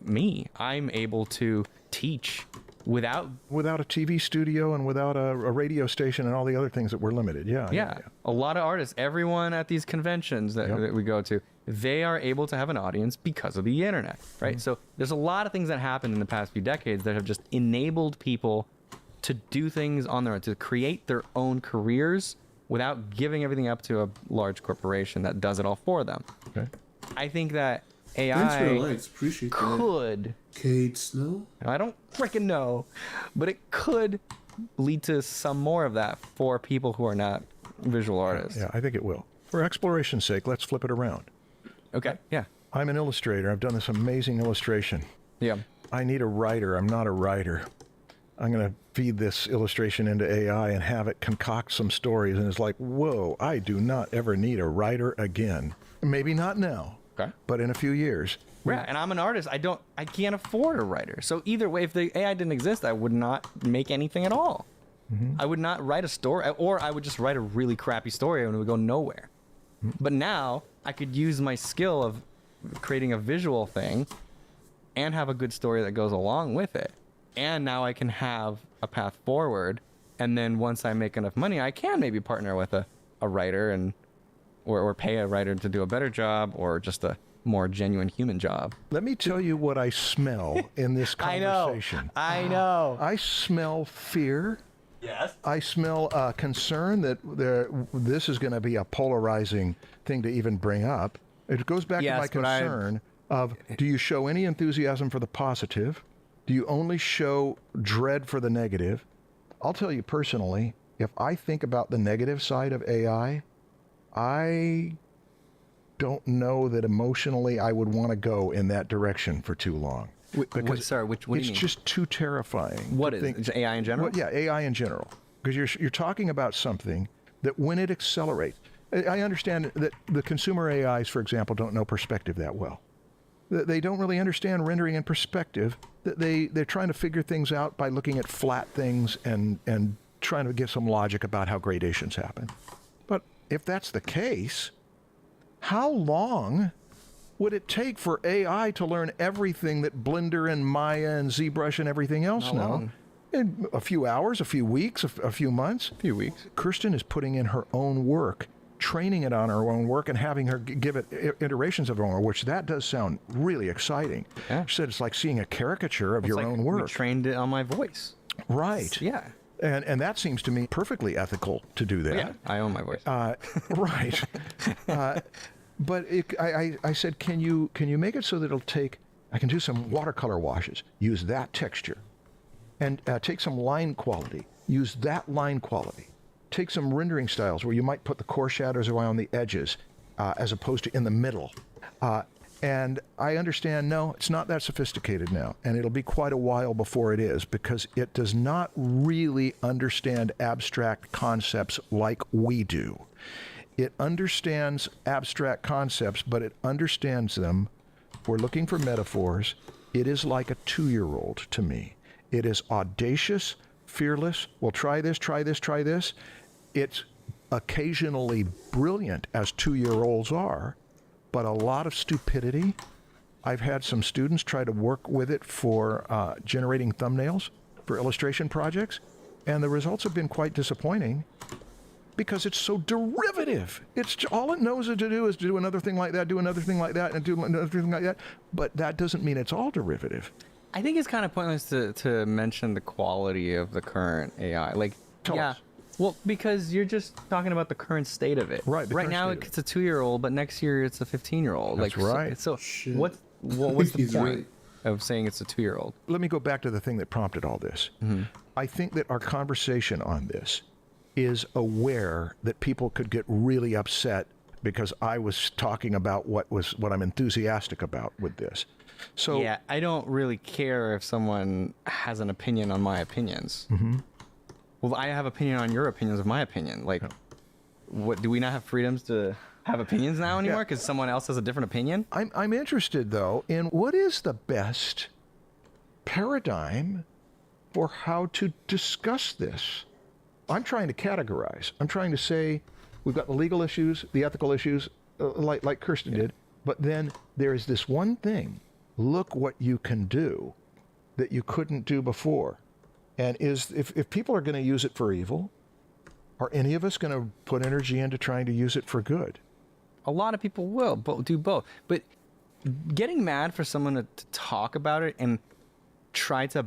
C: me, I'm able to teach without
B: a TV studio and without a radio station and all the other things that were limited. Yeah.
C: A lot of artists, everyone at these conventions that we go to, they are able to have an audience because of the internet, right? Mm-hmm. So there's a lot of things that happened in the past few decades that have just enabled people to do things on their own, to create their own careers without giving everything up to a large corporation that does it all for them.
B: Okay.
C: I think that AI
G: Thanks for the likes. Appreciate
C: could.
G: That. Cade Snow?
C: I don't freaking know, but it could lead to some more of that for people who are not visual artists.
B: Yeah, I think it will. For exploration's sake, let's flip it around.
C: Okay, yeah.
B: I'm an illustrator. I've done this amazing illustration.
C: Yeah.
B: I need a writer. I'm not a writer. I'm going to feed this illustration into AI and have it concoct some stories. And it's like, whoa, I do not ever need a writer again. Maybe not now, but in a few years.
C: Yeah, and I'm an artist. I can't afford a writer. So either way, if the AI didn't exist, I would not make anything at all. Mm-hmm. I would not write a story, or I would just write a really crappy story and it would go nowhere. Mm-hmm. But now I could use my skill of creating a visual thing and have a good story that goes along with it. And now I can have a path forward. And then once I make enough money, I can maybe partner with a writer and or pay a writer to do a better job, or just a more genuine human job.
B: Let me tell you what I smell in this conversation.
C: I know.
B: I smell fear.
A: Yes.
B: I smell concern that this is going to be a polarizing thing to even bring up. It goes back to my concern of, do you show any enthusiasm for the positive? Do you only show dread for the negative? I'll tell you personally, if I think about the negative side of AI, I don't know that emotionally I would want to go in that direction for too long.
C: What do you mean?
B: It's just too terrifying.
C: What is AI in general?
B: Well, yeah, AI in general. Because you're talking about something that when it accelerates, I understand that the consumer AIs, for example, don't know perspective that well. They don't really understand rendering in perspective. They're trying to figure things out by looking at flat things and trying to get some logic about how gradations happen. But if that's the case, how long would it take for AI to learn everything that Blender and Maya and ZBrush and everything else know? In a few hours, a few weeks, a few months?
C: A few weeks.
B: Kirsten is putting in her own work, training it on her own work, and having her give it iterations of her own work, which that does sound really exciting.
C: Yeah.
B: She said it's like seeing a caricature of your own work.
C: We trained it on my voice.
B: Right.
C: Yeah.
B: And that seems to me perfectly ethical to do that.
C: Yeah, I own my voice.
B: Right. But I said, can you make it so that it'll take, I can do some watercolor washes, use that texture, and take some line quality, use that line quality. Take some rendering styles where you might put the core shadows around the edges as opposed to in the middle. And I understand, no, it's not that sophisticated now, and it'll be quite a while before it is, because it does not really understand abstract concepts like we do. It understands abstract concepts, but it understands them. We're looking for metaphors. It is like a 2-year-old to me. It is audacious, fearless. Well, try this, try this, try this. It's occasionally brilliant, as 2-year-olds are, but a lot of stupidity. I've had some students try to work with it for generating thumbnails for illustration projects, and the results have been quite disappointing because it's so derivative. It's all it knows to do is do another thing like that, do another thing like that, and do another thing like that. But that doesn't mean it's all derivative.
C: I think it's kind of pointless to mention the quality of the current AI. Like,
B: Tell us.
C: Well, because you're just talking about the current state of it.
B: Right.
C: Right now, it's a 2-year-old, but next year it's a 15-year-old.
B: That's right.
C: So
G: Shit.
C: what's the
G: He's
C: point
G: right.
C: of saying it's a 2-year-old?
B: Let me go back to the thing that prompted all this. Mm-hmm. I think that our conversation on this is aware that people could get really upset because I was talking about what I'm enthusiastic about with this. So
C: Yeah, I don't really care if someone has an opinion on my opinions.
B: Mm-hmm.
C: Well, I have opinion on your opinions of my opinion. Like, what do we not have freedoms to have opinions now anymore because someone else has a different opinion?
B: I'm interested, though, in what is the best paradigm for how to discuss this. I'm trying to categorize. I'm trying to say we've got the legal issues, the ethical issues, like Kirsten did, but then there is this one thing. Look what you can do that you couldn't do before. And if people are going to use it for evil, are any of us going to put energy into trying to use it for good?
C: A lot of people will do both. But getting mad for someone to talk about it and try to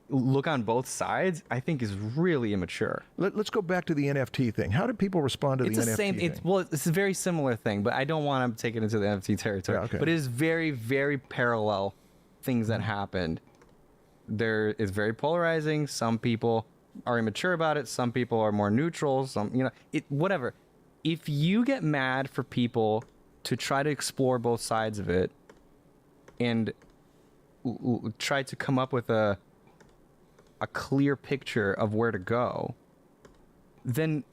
C: look on both sides, I think is really immature.
B: Let's go back to the NFT thing. How did people respond to the NFT thing?
C: It's a very similar thing, but I don't want to take it into the NFT territory.
B: Yeah, okay.
C: But it is very, very parallel things that happened. There is very polarizing. Some people are immature about it. Some people are more neutral. Whatever. If you get mad for people to try to explore both sides of it and try to come up with a clear picture of where to go, then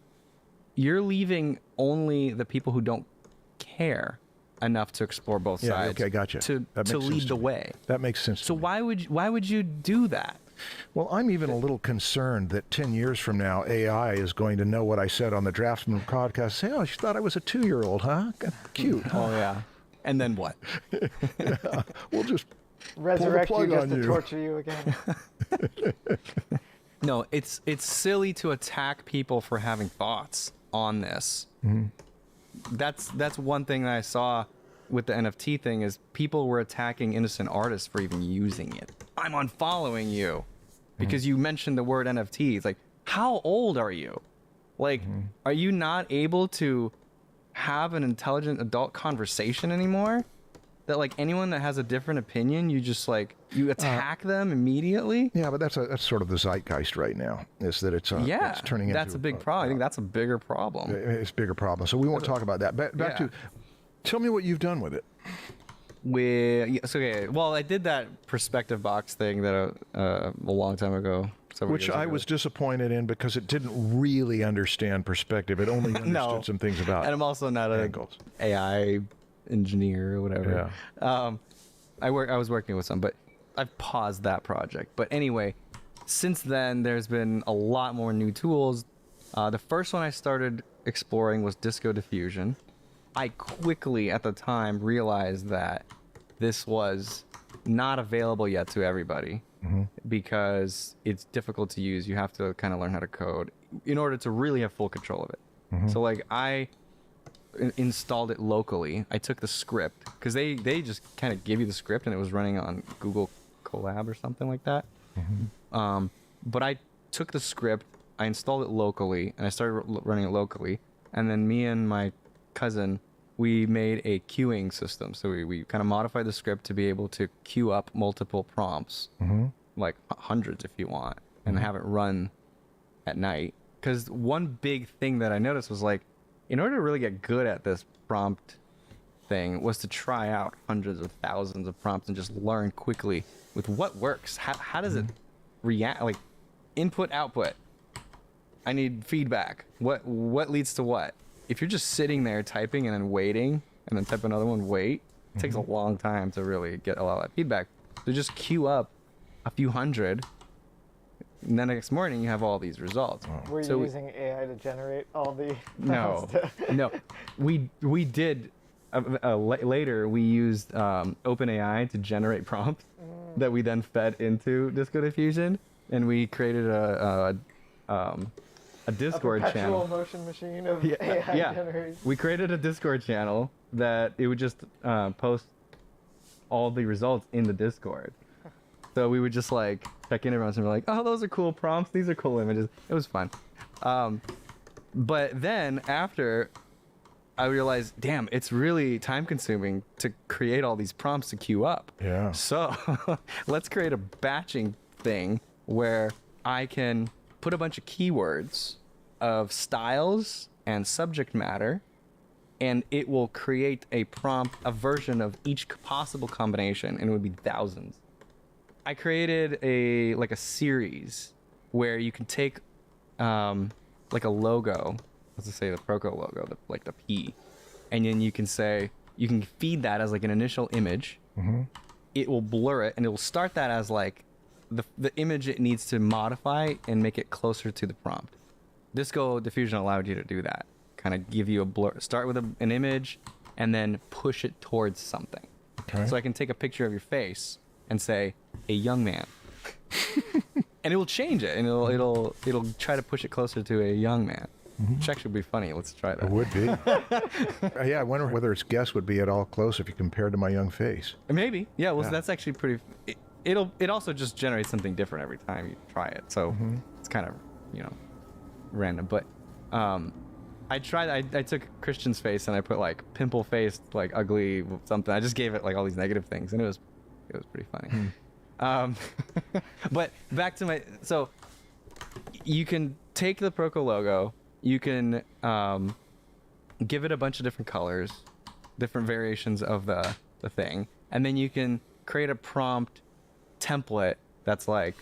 C: you're leaving only the people who don't care enough to explore both sides.
B: Okay, gotcha.
C: To lead the way.
B: That makes sense.
C: So why would you do that?
B: Well, I'm even a little concerned that 10 years from now, AI is going to know what I said on the Draftsman podcast. Say, oh, she thought I was a 2-year-old, huh? Cute. Huh?
C: Oh yeah. And then what?
B: Yeah, we'll just
E: resurrect
B: pull the
E: you
B: plug
E: just
B: on
E: to torture you again.
C: No, it's silly to attack people for having thoughts on this. Mm-hmm. That's one thing that I saw with the NFT thing is people were attacking innocent artists for even using it. I'm unfollowing you because you mentioned the word NFT. It's like, how old are you? Like, are you not able to have an intelligent adult conversation anymore? That like anyone that has a different opinion, you just like you attack them immediately.
B: Yeah, but that's sort of the zeitgeist right now. Is that it's turning into
C: that's a big problem. I think that's a bigger problem.
B: It's a bigger problem. So we won't talk about that. Back to Tell me what you've done with it.
C: Okay. Well, I did that perspective box thing that a long time ago.
B: Which I was disappointed in because it didn't really understand perspective. It only understood some things about
C: and I'm also not an AI engineer or whatever.
B: Yeah.
C: I was working with some, but I've paused that project. But anyway, since then, there's been a lot more new tools. The first one I started exploring was Disco Diffusion. I quickly, at the time, realized that this was not available yet to everybody because it's difficult to use. You have to kind of learn how to code in order to really have full control of it. So like I installed it locally. I took the script because they just kind of give you the script and it was running on Google Colab or something like that. But I took the script, I installed it locally, and I started running it locally. And then me and my cousin, we made a queuing system. So we kind of modified the script to be able to queue up multiple prompts, like hundreds if you want, and have it run at night. Because one big thing that I noticed was like, in order to really get good at this prompt thing was to try out hundreds of thousands of prompts and just learn quickly with what works. How does it react? Like input, output. I need feedback. What leads to what? If you're just sitting there typing and then waiting and then type another one, wait, it takes a long time to really get a lot of that feedback. So just queue up a few hundred, and then the next morning you have all these results.
E: Were you using AI to generate all the
C: No. We did later we used OpenAI to generate prompts that we then fed into Disco Diffusion, and we created a Discord channel.
E: Motion machine of AI generation.
C: We created a Discord channel that it would just post all the results in the Discord. So we would just like check in every once and we're like, oh, those are cool prompts. These are cool images. It was fun. But then after I realized, damn, it's really time consuming to create all these prompts to queue up.
B: Yeah.
C: So let's create a batching thing where I can put a bunch of keywords of styles and subject matter, and it will create a prompt, a version of each possible combination, and it would be thousands. I created a series where you can take like a logo, let's just say the Proco logo, the P, and then you can feed that as like an initial image. It will blur it, and it will start that as like the image it needs to modify and make it closer to the prompt. Disco Diffusion allowed you to do that. Kind of give you a blur. Start with an image, and then push it towards something.
B: Okay.
C: So I can take a picture of your face and say, a young man. And it will change it, and it'll try to push it closer to a young man. Which actually would be funny. Let's try that.
B: It would be. Yeah, I wonder whether its guess would be at all close if you compared to my young face.
C: Maybe. Yeah, well, that's actually pretty... It also just generates something different every time you try it. So it's kind of, random. But I took Christian's face and I put like pimple faced, like ugly something. I just gave it like all these negative things, and it was pretty funny. But back to so you can take the Proco logo, you can give it a bunch of different colors, different variations of the thing, and then you can create a prompt template that's like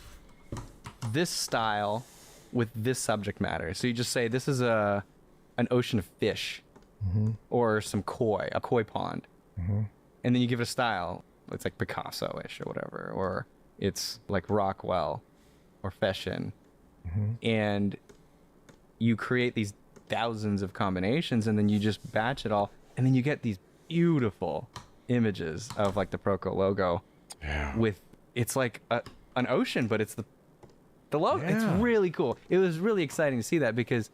C: this style with this subject matter. So you just say this is an ocean of fish, or a koi pond, and then you give it a style. It's like Picasso-ish or whatever, or it's like Rockwell or fashion, and you create these thousands of combinations, and then you just batch it all, and then you get these beautiful images of like the Proco logo. With it's like an ocean, but it's the logo. It's really cool. It was really exciting to see that, because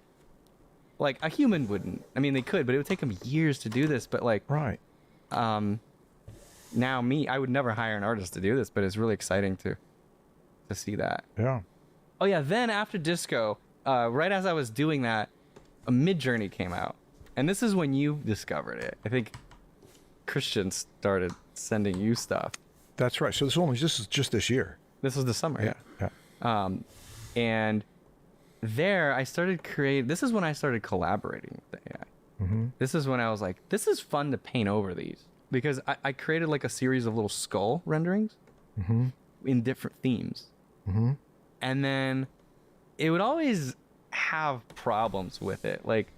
C: like a human wouldn't. I mean, they could, but it would take them years to do this. But like,
B: right.
C: Now I would never hire an artist to do this, but it's really exciting to see that.
B: Yeah.
C: Oh yeah. Then after Disco, right as I was doing that, a Midjourney came out, and this is when you discovered it. I think Christian started sending you stuff.
B: That's right. So this is just this year.
C: This was the summer.
B: Yeah.
C: And there I started this is when I started collaborating with the AI. This is when I was like, this is fun to paint over these, because I created like a series of little skull renderings in different themes. And then it would always have problems with it. Like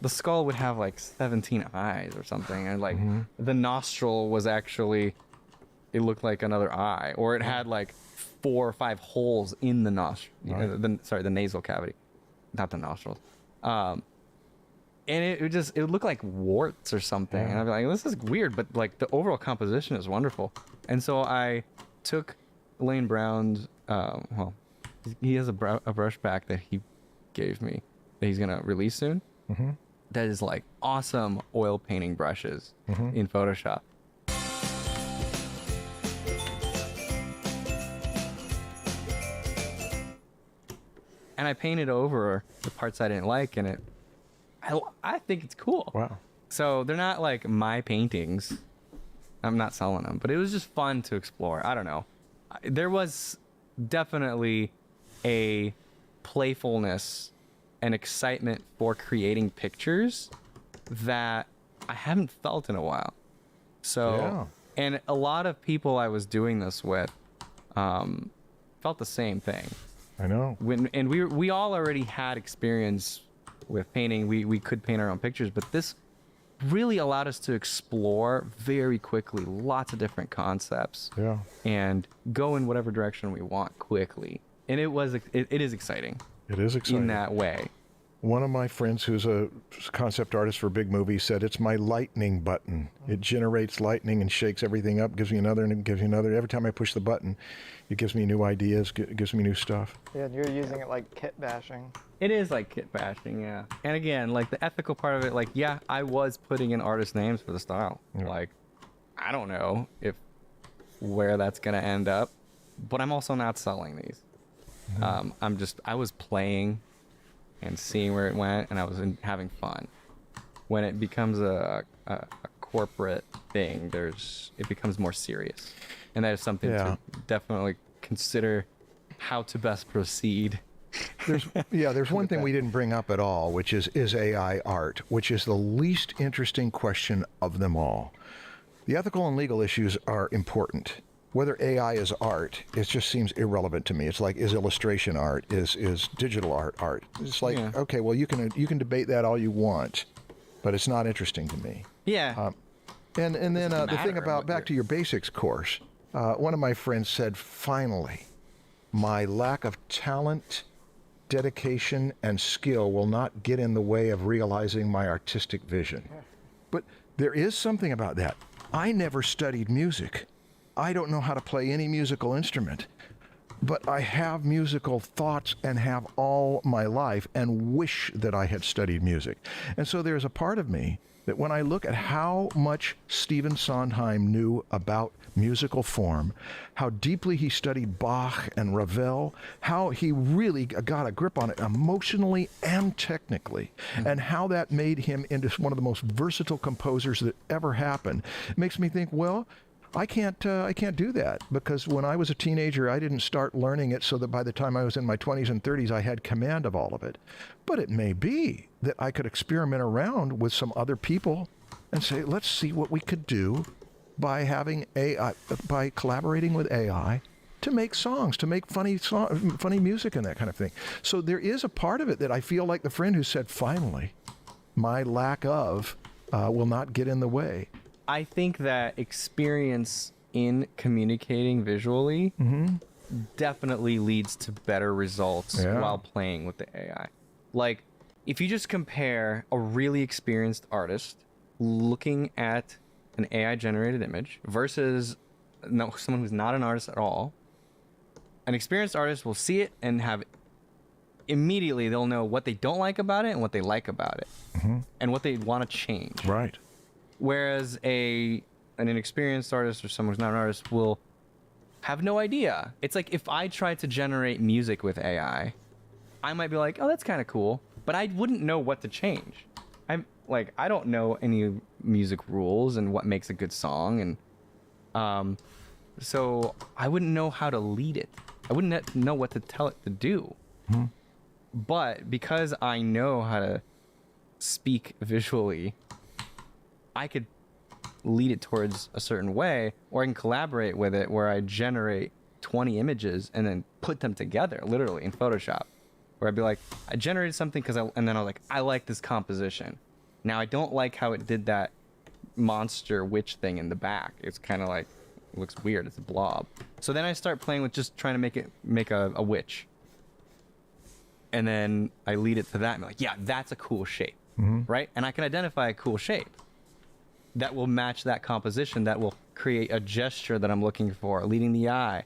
C: the skull would have like 17 eyes or something, and like the nostril was actually, it looked like another eye, or it had like 4 or 5 holes in the nostril. The nasal cavity, not the nostrils. And it would look like warts or something. And I'd be like, this is weird, but like the overall composition is wonderful. And so I took Lane Brown's, he has a brush pack that he gave me that he's gonna release soon. That is like awesome oil painting brushes in Photoshop. And I painted over the parts I didn't like, and I think it's cool.
B: Wow.
C: So they're not like my paintings. I'm not selling them, but it was just fun to explore. I don't know. There was definitely a playfulness and excitement for creating pictures that I haven't felt in a while. So, and a lot of people I was doing this with felt the same thing.
B: I know.
C: And we all already had experience with painting. We could paint our own pictures, but this really allowed us to explore very quickly lots of different concepts. And go in whatever direction we want quickly. And it is exciting.
B: It is exciting
C: in that way.
B: One of my friends who's a concept artist for a big movie said, it's my lightning button. It generates lightning and shakes everything up, gives me another, and it gives me another. Every time I push the button, it gives me new ideas, gives me new stuff.
E: Yeah, and you're using it like kit bashing.
C: It is like kit bashing, yeah. And again, like the ethical part of it, like, yeah, I was putting in artist names for the style. Like, I don't know where that's going to end up, but I'm also not selling these. I was playing and seeing where it went, and I was having fun. When it becomes a corporate thing, it becomes more serious, and that is something to definitely consider how to best proceed.
B: There's one thing we didn't bring up at all, which is AI art, which is the least interesting question of them all. The ethical and legal issues are important. Whether AI is art, it just seems irrelevant to me. It's like, is illustration art? Is digital art? It's like, okay, well, you can debate that all you want, but it's not interesting to me.
C: Yeah.
B: And then the thing about, back to your basics course, one of my friends said, finally, my lack of talent, dedication, and skill will not get in the way of realizing my artistic vision. But there is something about that. I never studied music. I don't know how to play any musical instrument, but I have musical thoughts and have all my life, and wish that I had studied music. And so there's a part of me that when I look at how much Stephen Sondheim knew about musical form, how deeply he studied Bach and Ravel, how he really got a grip on it emotionally and technically, and how that made him into one of the most versatile composers that ever happened, it makes me think, well, I can't do that, because when I was a teenager, I didn't start learning it so that by the time I was in my 20s and 30s, I had command of all of it. But it may be that I could experiment around with some other people and say, let's see what we could do by having AI, by collaborating with AI to make songs, to make funny music and that kind of thing. So there is a part of it that I feel like the friend who said, finally, my lack of will not get in the way.
C: I think that experience in communicating visually definitely leads to better results while playing with the AI. Like, if you just compare a really experienced artist looking at an AI-generated image versus someone who's not an artist at all, an experienced artist will see it and immediately they'll know what they don't like about it and what they like about it, and what they want to change.
B: Right.
C: Whereas an inexperienced artist or someone who's not an artist will have no idea. It's like if I tried to generate music with AI, I might be like, oh, that's kind of cool, but I wouldn't know what to change. I don't know any music rules and what makes a good song, and so I wouldn't know how to lead it. I wouldn't know what to tell it to do. But because I know how to speak visually, I could lead it towards a certain way, or I can collaborate with it where I generate 20 images and then put them together literally in Photoshop, where I'd be like, I generated something and then I was like, I like this composition. Now I don't like how it did that monster witch thing in the back. It's kind of like, it looks weird. It's a blob. So then I start playing with just trying to make a witch. And then I lead it to that and be like, yeah, that's a cool shape, right? And I can identify a cool shape that will match that composition, that will create a gesture that I'm looking for, leading the eye.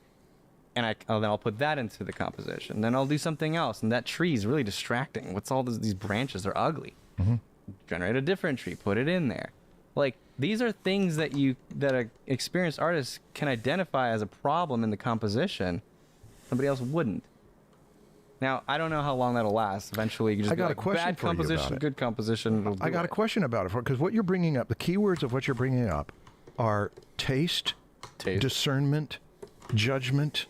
C: And then I'll put that into the composition. Then I'll do something else. And that tree is really distracting. What's all these branches? They're ugly. Generate a different tree, put it in there. Like, these are things that an experienced artist can identify as a problem in the composition. Somebody else wouldn't. Now, I don't know how long that'll last. Eventually, you just
B: got a question
C: bad
B: for you
C: composition,
B: about it.
C: good composition.
B: I got a question about it, because what you're bringing up, the keywords of what you're bringing up are taste, discernment, judgment,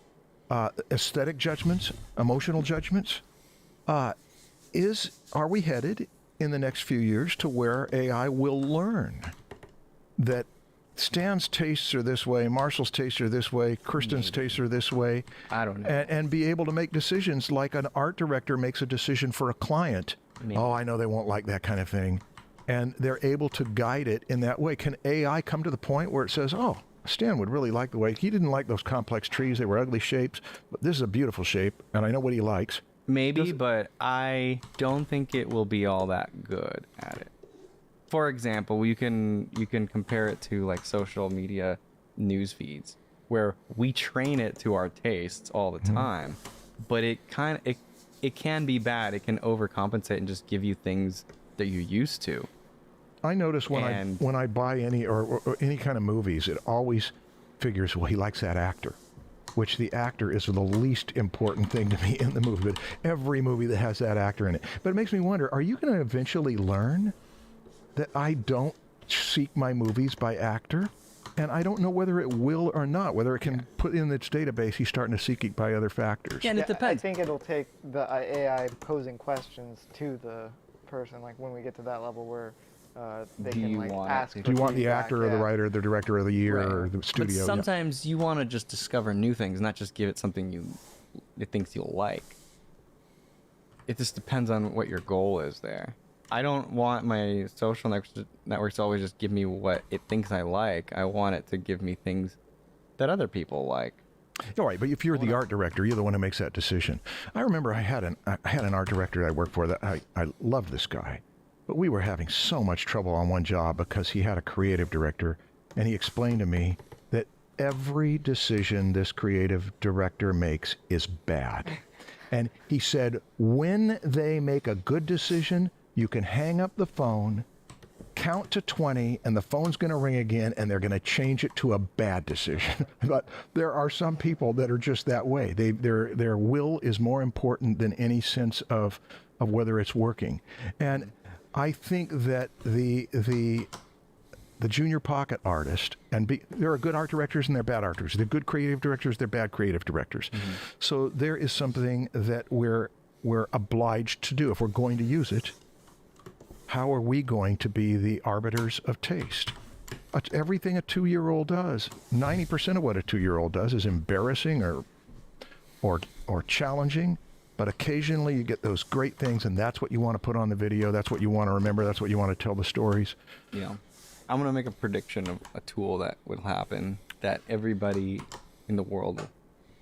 B: aesthetic judgments, emotional judgments. Are we headed in the next few years to where AI will learn that Stan's tastes are this way, Marshall's tastes are this way, Kirsten's tastes are this way?
C: I don't know.
B: And be able to make decisions like an art director makes a decision for a client.
C: Maybe.
B: Oh, I know they won't like that kind of thing. And they're able to guide it in that way. Can AI come to the point where it says, oh, Stan would really like the way, he didn't like those complex trees, they were ugly shapes, but this is a beautiful shape, and I know what he likes.
C: Maybe, but I don't think it will be all that good at it. For example, you can compare it to like social media news feeds, where we train it to our tastes all the time, but it can be bad. It can overcompensate and just give you things that you're used to.
B: I notice when I buy any or any kind of movies, it always figures, well, he likes that actor, which the actor is the least important thing to me in the movie. But every movie that has that actor in it. But it makes me wonder, are you going to eventually learn that I don't seek my movies by actor? And I don't know whether it will or not, whether it can put in its database, he's starting to seek it by other factors.
C: Yeah, and it depends.
E: I think it'll take the AI posing questions to the person, like when we get to that level where they
C: Do
E: can
C: you
E: like
C: want
E: ask
C: it
E: for
B: Do you want the
E: feedback,
B: actor or the writer or the director of the year or the studio?
C: But sometimes you want to just discover new things, not just give it something it thinks you'll like. It just depends on what your goal is there. I don't want my social networks to always just give me what it thinks I like. I want it to give me things that other people like.
B: All right, but if you're the art director, you're the one who makes that decision. I remember I had an art director I worked for that I loved this guy, but we were having so much trouble on one job because he had a creative director, and he explained to me that every decision this creative director makes is bad. And he said, when they make a good decision, you can hang up the phone, count to 20, and the phone's going to ring again, and they're going to change it to a bad decision. But there are some people that are just that way. Their will is more important than any sense of whether it's working. And I think that the junior pocket artist, there are good art directors and there are bad art directors. They're good creative directors, they're bad creative directors. So there is something that we're obliged to do if we're going to use it. How are we going to be the arbiters of taste? Everything a 2-year-old does, 90% of what a 2-year-old does is embarrassing or challenging, but occasionally you get those great things, and that's what you want to put on the video, that's what you want to remember, that's what you want to tell the stories.
C: Yeah. I'm going to make a prediction of a tool that will happen that everybody in the world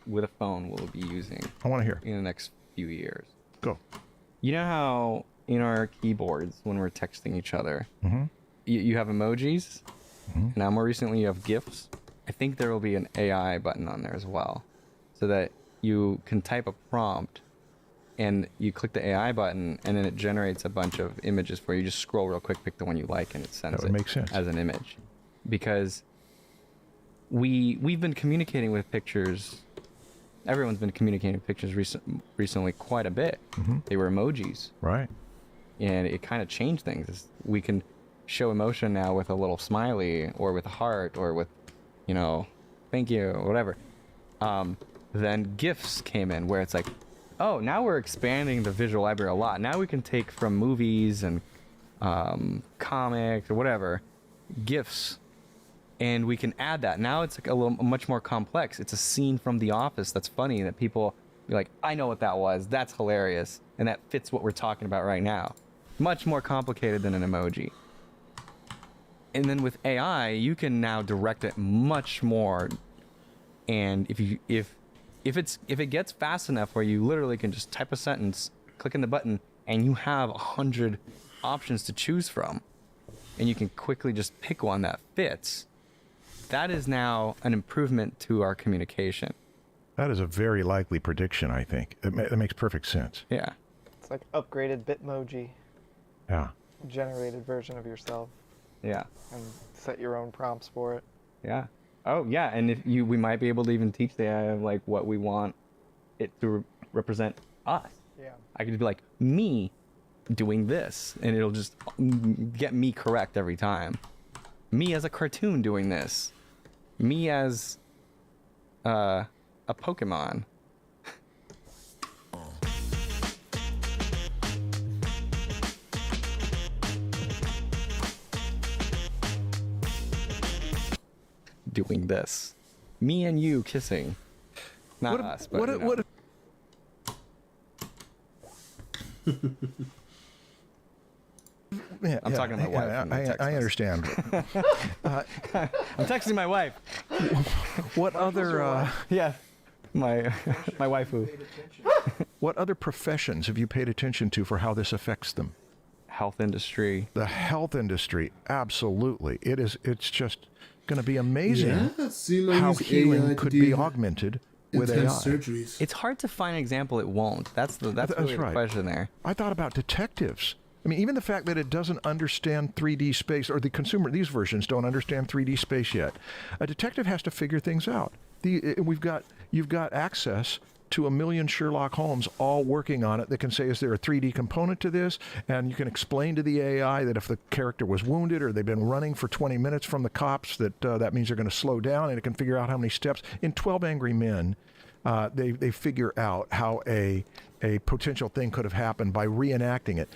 C: with a phone will be using.
B: I want to hear.
C: In the next few years.
B: Go.
C: You know how in our keyboards, when we're texting each other, you have emojis? Now, more recently, you have GIFs. I think there will be an AI button on there as well, so that you can type a prompt, and you click the AI button, and then it generates a bunch of images for you. You just scroll real quick, pick the one you like, and it sends it
B: make sense.
C: as an image. Because we've been communicating with pictures. Everyone's been communicating with pictures recently quite a bit. They were emojis.
B: Right.
C: And it kind of changed things. We can show emotion now with a little smiley, or with a heart, or with, thank you, or whatever. Then GIFs came in, where it's like, oh, now we're expanding the visual library a lot. Now we can take from movies and comics or whatever, GIFs, and we can add that. Now it's like a little much more complex. It's a scene from The Office that's funny that people be like, I know what that was. That's hilarious, and that fits what we're talking about right now. Much more complicated than an emoji. And then with AI, you can now direct it much more. And if it gets fast enough where you literally can just type a sentence, click in the button, and you have 100 options to choose from, and you can quickly just pick one that fits, that is now an improvement to our communication.
B: That is a very likely prediction, I think. It makes perfect sense.
C: Yeah.
E: It's like upgraded Bitmoji,
B: Yeah.
E: generated version of yourself,
C: Yeah.
E: and set your own prompts for it.
C: Yeah. Oh, yeah. And we might be able to even teach the AI like what we want it to represent us.
E: Yeah.
C: I could be like, me doing this, and it'll just get me correct every time. Me as a cartoon doing this. Me as a Pokemon. Doing this. Me and you kissing. Not us, but you know.
B: Yeah,
C: I'm talking to my wife.
B: I understand.
C: I'm texting my wife.
B: What other
C: Yeah, my waifu.
B: what other professions have you paid attention to for how this affects them?
C: Health industry.
B: The health industry, absolutely. It's just going to be amazing how healing could be augmented with AI.
G: Surgeries.
C: It's hard to find an example it won't. That's really the question there.
B: I thought about detectives. I mean, even the fact that it doesn't understand 3D space, or these versions don't understand 3D space yet. A detective has to figure things out. You've got access to 1 million Sherlock Holmes all working on it that can say, is there a 3D component to this? And you can explain to the AI that if the character was wounded or they've been running for 20 minutes from the cops, that means they're going to slow down, and it can figure out how many steps. In 12 Angry Men, they figure out how a potential thing could have happened by reenacting it.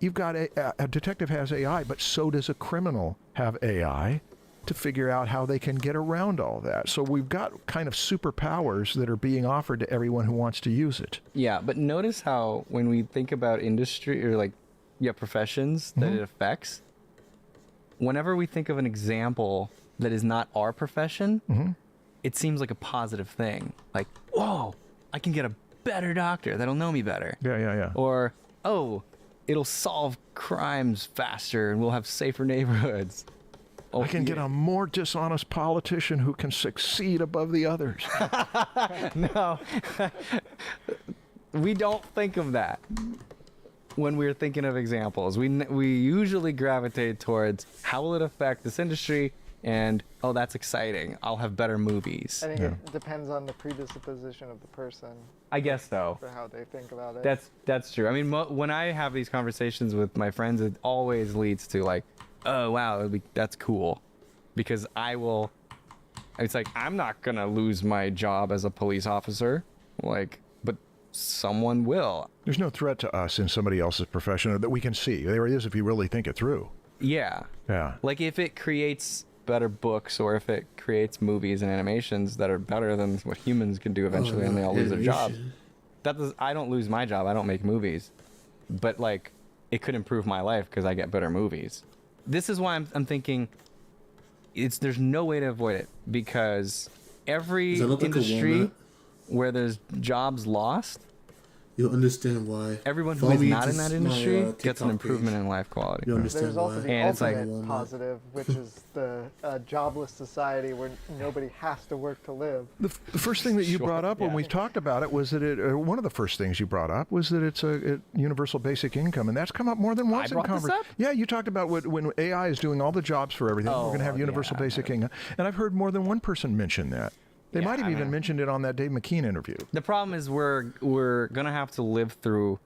B: You've got a detective has AI, but so does a criminal have AI to figure out how they can get around all that. So we've got kind of superpowers that are being offered to everyone who wants to use it.
C: Yeah, but notice how when we think about industry or professions that it affects, whenever we think of an example that is not our profession, it seems like a positive thing. Like, whoa, I can get a better doctor that'll know me better.
B: Yeah.
C: Or, oh, it'll solve crimes faster and we'll have safer neighborhoods. Oh,
B: I can get a more dishonest politician who can succeed above the others.
C: No. We don't think of that when we're thinking of examples. We usually gravitate towards how will it affect this industry, and oh, that's exciting. I'll have better movies.
E: I think it depends on the predisposition of the person.
C: I guess so.
E: For how they think about it.
C: That's true. I mean, when I have these conversations with my friends, it always leads to like, oh wow, that's cool, because it's like, I'm not gonna lose my job as a police officer, but someone will.
B: There's no threat to us in somebody else's profession that we can see. There it is if you really think it through.
C: Yeah. Like if it creates better books, or if it creates movies and animations that are better than what humans can do eventually, and they all lose their jobs. I don't lose my job. I don't make movies, but it could improve my life because I get better movies. This is why I'm thinking there's no way to avoid it, because every industry where there's jobs lost,
G: you'll understand why.
C: Everyone who is not in that industry gets an improvement in life quality.
G: You'll understand
E: There's also the
C: and it's
E: ultimate positive, which is the jobless society where nobody has to work to live.
B: The first thing that you brought up when we talked about it was that one of the first things you brought up was that it's a universal basic income, and that's come up more than once in conversation. Yeah, you talked about when AI is doing all the jobs for everything, we're going to have universal basic income, and I've heard more than one person mention that. They might have even mentioned it on that Dave McKean interview. The
C: problem is we're gonna have to live through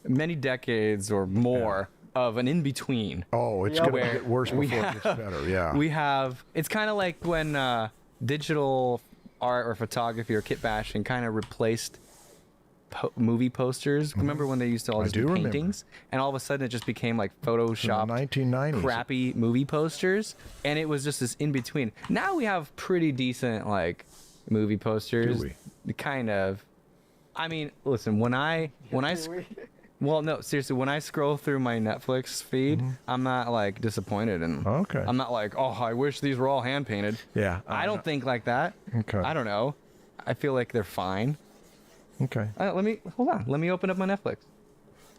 C: many decades or more of an in-between.
B: Oh, it's gonna get worse before it gets better. Yeah.
C: It's kind of like when digital art or photography or kit bashing kind of replaced movie posters. Remember when they used to all just be paintings, and all of a sudden it just became like Photoshop
B: 1990s
C: crappy movie posters, and it was just this in between. Now we have pretty decent like movie posters.
B: Do we?
C: Kind of. I mean, listen, well, no, seriously, when I scroll through my Netflix feed, I'm not like disappointed, and I'm not like, oh, I wish these were all hand painted.
B: Yeah,
C: I don't think like that.
B: Okay.
C: I don't know. I feel like they're fine.
B: Okay.
C: Let me open up my Netflix.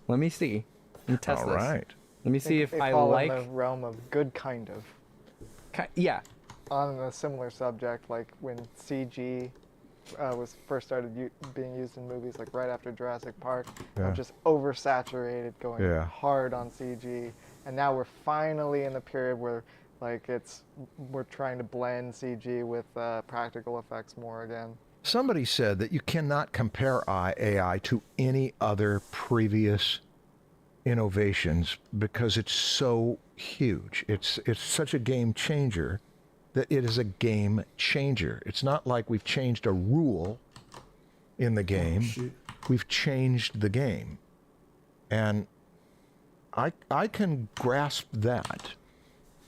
C: Let me see. Let me test this.
B: All right.
C: Let me see if
E: they
C: I
E: fall
C: like.
E: in the realm of good kind of.
C: Yeah.
E: On a similar subject, like when CG was first started being used in movies, like right after Jurassic Park, just oversaturated, going hard on CG, and now we're finally in the period where like we're trying to blend CG with practical effects more again.
B: Somebody said that you cannot compare AI to any other previous innovations because it's so huge. It's such a game changer that it is a game changer. It's not like we've changed a rule in the game. We've changed the game. And I can grasp that.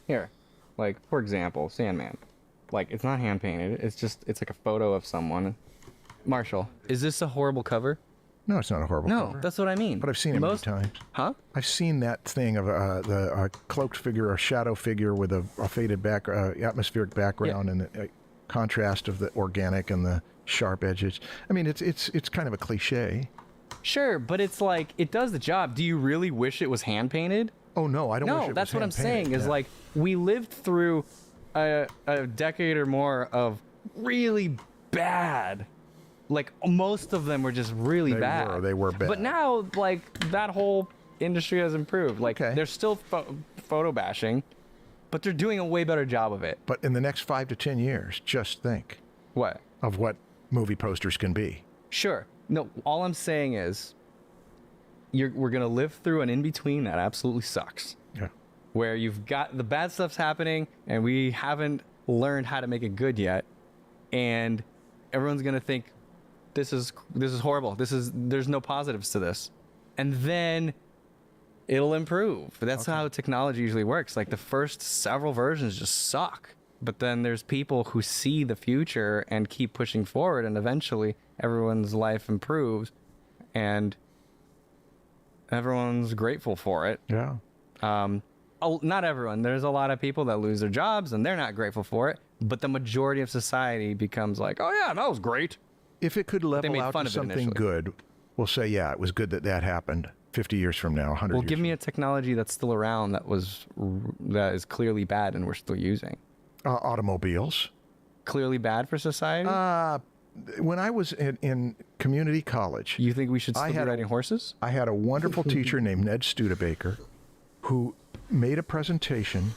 C: Here, like, for example, Sandman. Like, it's not hand painted. It's like a photo of someone. Marshall, is this a horrible cover?
B: No, it's not a horrible cover.
C: No, that's what I mean.
B: But I've seen it many times.
C: Huh?
B: I've seen that thing of a cloaked figure, a shadow figure with a faded atmospheric background, and the contrast of the organic and the sharp edges. I mean, it's kind of a cliche.
C: Sure, but it's like, it does the job. Do you really wish it was hand painted?
B: Oh, no, I don't wish it was
C: No, that's what I'm
B: hand-painted.
C: saying, is like, we lived through a decade or more of really bad. Like, most of them were just really bad.
B: They were bad.
C: But now, like, that whole industry has improved. Like, they're still photo bashing, but they're doing a way better job of it.
B: But in the next 5 to 10 years, just think.
C: What?
B: Of what movie posters can be.
C: Sure. No, all I'm saying is, we're going to live through an in-between that absolutely sucks.
B: Yeah.
C: Where you've got the bad stuff's happening, and we haven't learned how to make it good yet. And everyone's going to think, this is horrible. There's no positives to this. And then it'll improve. That's how technology usually works. Like, the first several versions just suck. But then there's people who see the future and keep pushing forward, and eventually everyone's life improves and everyone's grateful for it.
B: Yeah.
C: Not everyone. There's a lot of people that lose their jobs and they're not grateful for it. But the majority of society becomes like, oh yeah, that was great.
B: If it could level out to something good, we'll say, yeah, it was good that happened 50 years from now, 100 years.
C: Well, give me a technology that's still around that is clearly bad and we're still using.
B: Automobiles.
C: Clearly bad for society?
B: When I was in community college...
C: You think we should still be riding horses?
B: I had a wonderful teacher named Ned Studebaker who made a presentation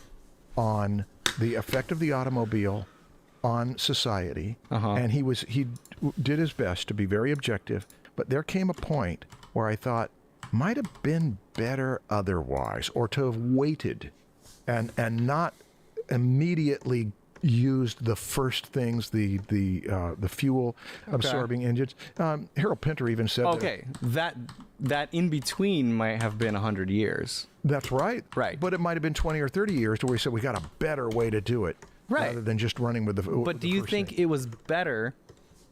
B: on the effect of the automobile on society, and he did his best to be very objective, but there came a point where I thought, might have been better otherwise, or to have waited and not immediately used the first things, the fuel absorbing engines. Harold Pinter even said
C: that in between might have been 100 years.
B: That's right.
C: Right.
B: But it might have been 20 or 30 years to where we said we got a better way to do it.
C: Right.
B: Rather than just running with the.
C: But do you think it was better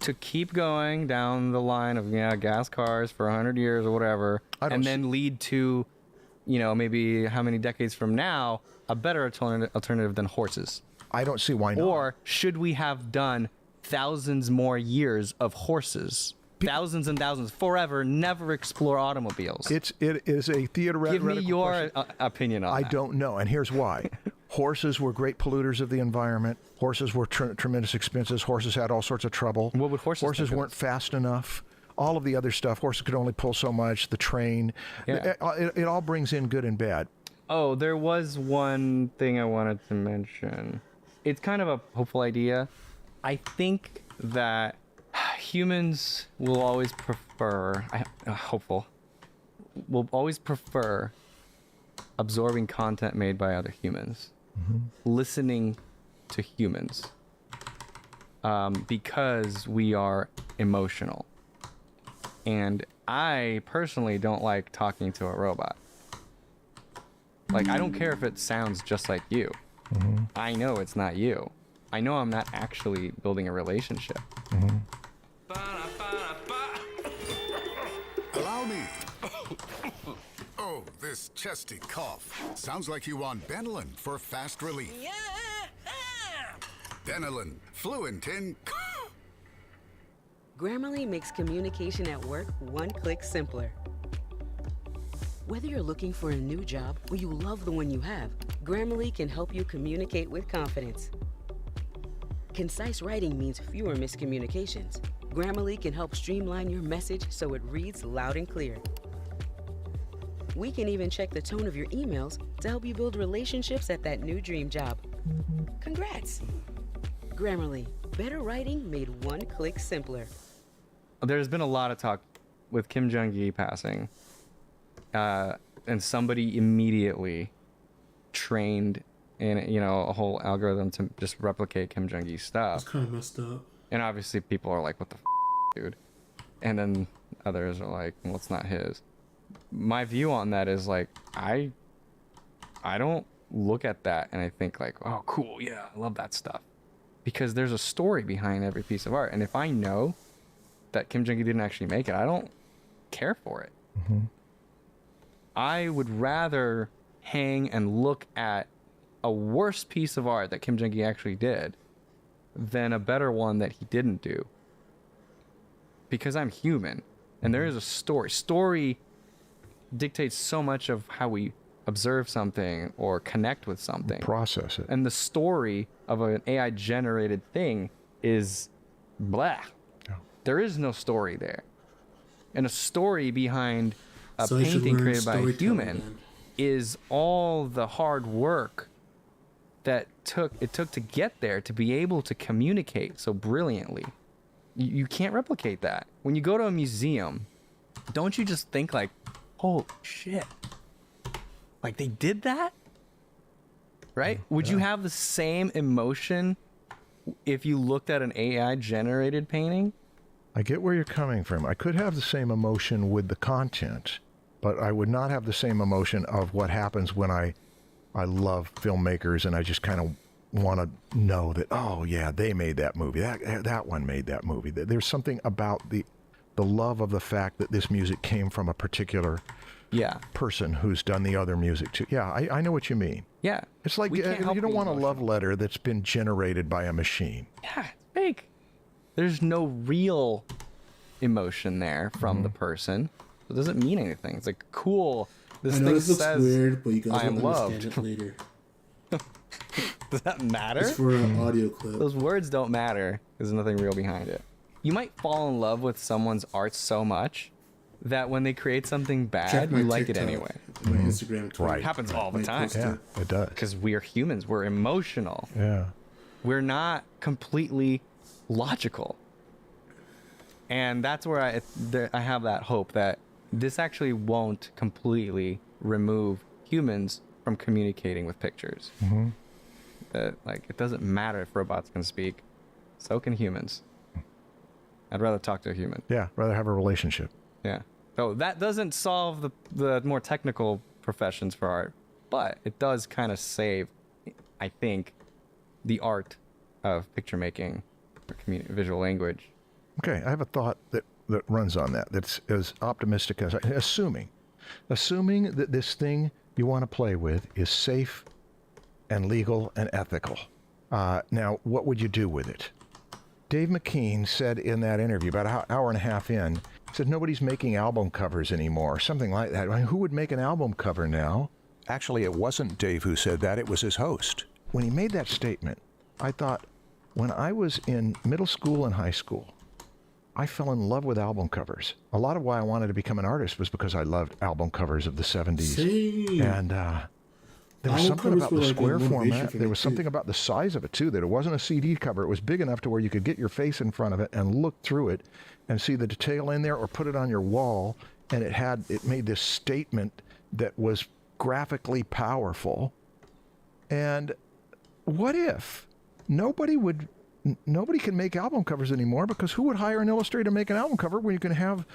C: to keep going down the line of gas cars for 100 years or whatever, and then lead to, maybe how many decades from now, a better alternative than horses?
B: I don't see why not.
C: Or should we have done thousands more years of horses? Thousands and thousands, forever, never explore automobiles.
B: It is a theoretical.
C: Give me your opinion on that.
B: I don't know, and here's why. Horses were great polluters of the environment. Horses were tremendous expenses. Horses had all sorts of trouble.
C: What would horses?
B: Horses weren't fast enough. All of the other stuff. Horses could only pull so much. The train.
C: Yeah.
B: It all brings in good and bad.
C: Oh, there was one thing I wanted to mention. It's kind of a hopeful idea. I think that humans will always prefer, will always prefer absorbing content made by other humans, listening to humans, because we are emotional. And I personally don't like talking to a robot. Like, I don't care if it sounds just like you. Mm-hmm. I know it's not you. I know I'm not actually building a relationship.
B: Mm-hmm.
H: Allow me. Oh, this chesty cough. Sounds like you want Benylin for fast relief.
I: Yeah.
H: Benylin, fluent in...
I: Grammarly makes communication at work one click simpler. Whether you're looking for a new job or you love the one you have, Grammarly can help you communicate with confidence. Concise writing means fewer miscommunications. Grammarly can help streamline your message so it reads loud and clear. We can even check the tone of your emails to help you build relationships at that new dream job. Congrats! Grammarly, better writing made one click simpler.
C: There's been a lot of talk with Kim Jong-gi passing, and somebody immediately trained in, you know, a whole algorithm to just replicate Kim Jong-gi's stuff.
G: It's kind of messed up.
C: And obviously people are like, what the dude? And then others are like, well, it's not his. My view on that is like, I don't look at that and I think like, oh, cool, yeah, I love that stuff. Because there's a story behind every piece of art. And if I know that Kim Jong-gi didn't actually make it, I don't care for it. Mm-hmm. I would rather hang and look at a worse piece of art that Kim Jong-gi actually did than a better one that he didn't do. Because I'm human, and there is a story. Story dictates so much of how we observe something or connect with something.
B: Process it.
C: And the story of an AI-generated thing is blah. Yeah. There is no story there. And a story behind a painting created by a human is all the hard work that it took to get there, to be able to communicate so brilliantly. You can't replicate that. When you go to a museum, don't you just think like, holy shit, like they did that? Right? Would you have the same emotion if you looked at an AI generated painting?
B: I get where you're coming from. I could have the same emotion with the content, but I would not have the same emotion of what happens when I love filmmakers and I just kind of want to know that, oh yeah, they made that movie. That one made that movie. There's something about the love of the fact that this music came from a particular person who's done the other music too. Yeah, I know what you mean.
C: Yeah.
B: It's like you don't want a love letter that's been generated by a machine.
C: Yeah, it's fake. There's no real emotion there from the person. It doesn't mean anything. It's like, cool, this
G: I know
C: thing
G: this looks
C: says
G: weird, but you guys
C: I am
G: will understand
C: loved.
G: it later.
C: Does that matter?
G: It's for an audio clip.
C: Those words don't matter. There's nothing real behind it. You might fall in love with someone's art so much that when they create something bad, you like it anyway.
G: My Instagram, Twitter.
B: Right.
C: It happens all the time.
B: Yeah, it does.
C: Because we are humans. We're emotional.
B: Yeah.
C: We're not completely logical. And that's where I have that hope that this actually won't completely remove humans from communicating with pictures. Mm-hmm. That, like, it doesn't matter if robots can speak. So can humans. I'd rather talk to a human.
B: Yeah, rather have a relationship.
C: Yeah. So that doesn't solve the more technical professions for art, but it does kind of save, I think, the art of picture making or visual language.
B: Okay, I have a thought that runs on that. That's as optimistic as assuming that this thing you want to play with is safe and legal and ethical. Now, what would you do with it? Dave McKean said in that interview, about an hour and a half in, said nobody's making album covers anymore, something like that. I mean, who would make an album cover now?
F: Actually, it wasn't Dave who said that. It was his host.
B: When he made that statement, I thought, when I was in middle school and high school, I fell in love with album covers. A lot of why I wanted to become an artist was because I loved album covers of the 70s.
G: Same.
B: And there was something about the square format. There was something about the size of it, too, that it wasn't a CD cover. It was big enough to where you could get your face in front of it and look through it and see the detail in there or put it on your wall. And it made this statement that was graphically powerful. And what if nobody can make album covers anymore, because who would hire an illustrator to make an album cover when you can have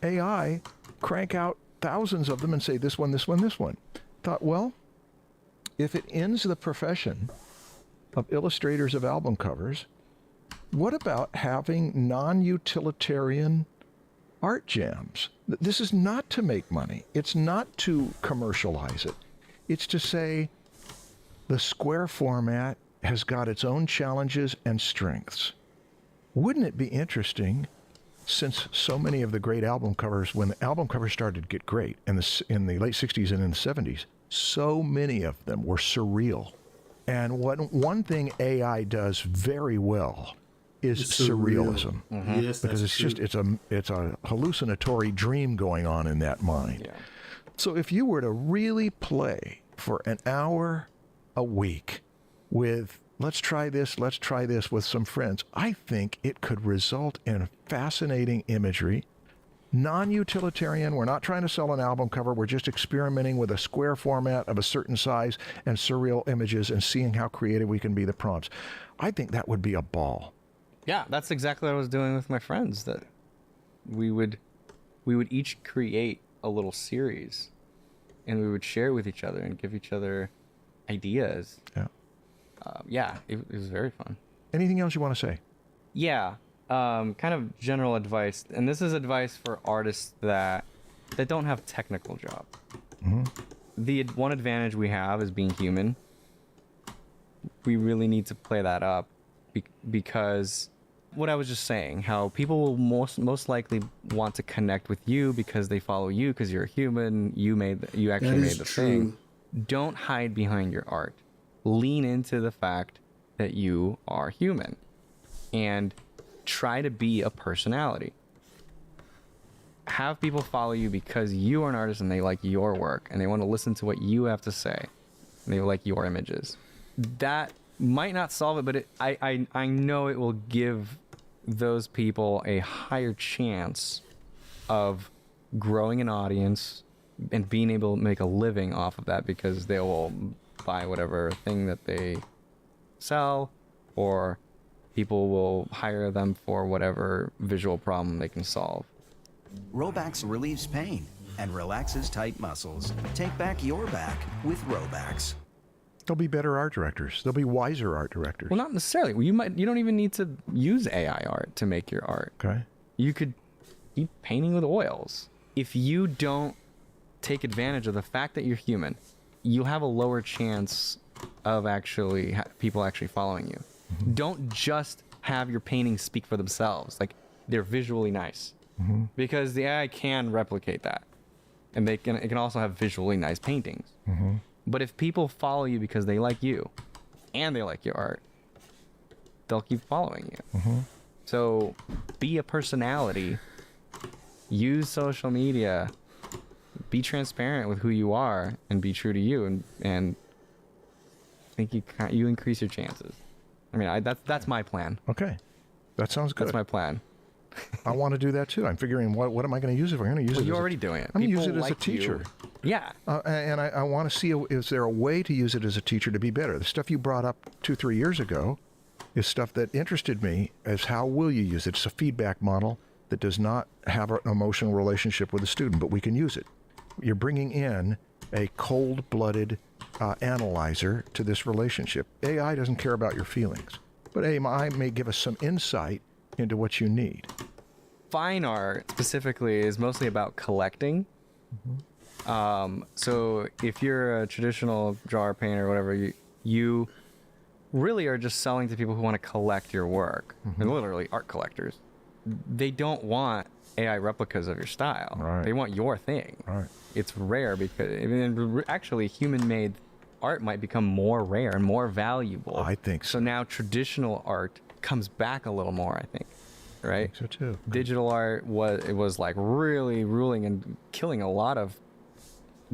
B: AI crank out thousands of them and say this one, this one, this one. Thought, well, if it ends the profession of illustrators of album covers, what about having non-utilitarian art jams? This is not to make money. It's not to commercialize it. It's to say the square format has got its own challenges and strengths. Wouldn't it be interesting, since so many of the great album covers, when the album covers started to get great in the late 60s and in the 70s, so many of them were surreal. And one thing AI does very well is surrealism.
G: Mm-hmm. Yes,
B: because it's a hallucinatory dream going on in that mind.
C: Yeah.
B: So if you were to really play for an hour a week with let's try this with some friends, I think it could result in fascinating imagery. Non-utilitarian, we're not trying to sell an album cover, we're just experimenting with a square format of a certain size and surreal images and seeing how creative we can be the prompts. I think that would be a ball.
C: Yeah, that's exactly what I was doing with my friends, that we would each create a little series and we would share with each other and give each other ideas.
B: Yeah.
C: It was very fun.
B: Anything else you want to say?
C: Yeah, kind of general advice, and this is advice for artists that don't have technical job.
B: Mm-hmm.
C: The one advantage we have is being human. We really need to play that up because what I was just saying, how people will most likely want to connect with you because they follow you because you're a human. You actually made the thing. Don't hide behind your art. Lean into the fact that you are human and try to be a personality. Have people follow you because you are an artist and they like your work and they want to listen to what you have to say and they like your images. That might not solve it, but I know it will give those people a higher chance of growing an audience and being able to make a living off of that because they will buy whatever thing that they sell, or people will hire them for whatever visual problem they can solve.
J: Robax relieves pain and relaxes tight muscles. Take back your back with Robax.
B: They'll be better art directors. They'll be wiser art directors.
C: Well, not necessarily. You don't even need to use AI art to make your art.
B: Okay.
C: You could keep painting with oils. If you don't take advantage of the fact that you're human, you'll have a lower chance of actually people actually following you. Mm-hmm. Don't just have your paintings speak for themselves. Like, they're visually nice. Mm-hmm. Because the AI can replicate that. And it can also have visually nice paintings. Mm-hmm. But if people follow you because they like you and they like your art, they'll keep following you. Mm-hmm. So be a personality, use social media, be transparent with who you are and be true to you, and I think you increase your chances. I mean, that's my plan.
B: Okay. That sounds good.
C: That's my plan.
B: I want to do that too. I'm figuring what am I going to use it for? I'm going to use it.
C: You're already doing it.
B: I'm going to use it as a teacher.
C: Yeah.
B: And I want to see, is there a way to use it as a teacher to be better? The stuff you brought up 2-3 years ago is stuff that interested me as how will you use it? It's a feedback model that does not have an emotional relationship with the student, but we can use it. You're bringing in a cold-blooded analyzer to this relationship. AI doesn't care about your feelings, but AI may give us some insight into what you need.
C: Fine art specifically is mostly about collecting. Mm-hmm. So if you're a traditional drawer, painter, or whatever, you really are just selling to people who want to collect your work. Mm-hmm. They're literally art collectors. They don't want AI replicas of your style.
B: Right.
C: They want your thing.
B: Right.
C: It's rare because actually human-made art might become more rare and more valuable.
B: I think so.
C: So now traditional art comes back a little more, I think. Right?
B: I think so too.
C: Digital art was like really ruling and killing a lot of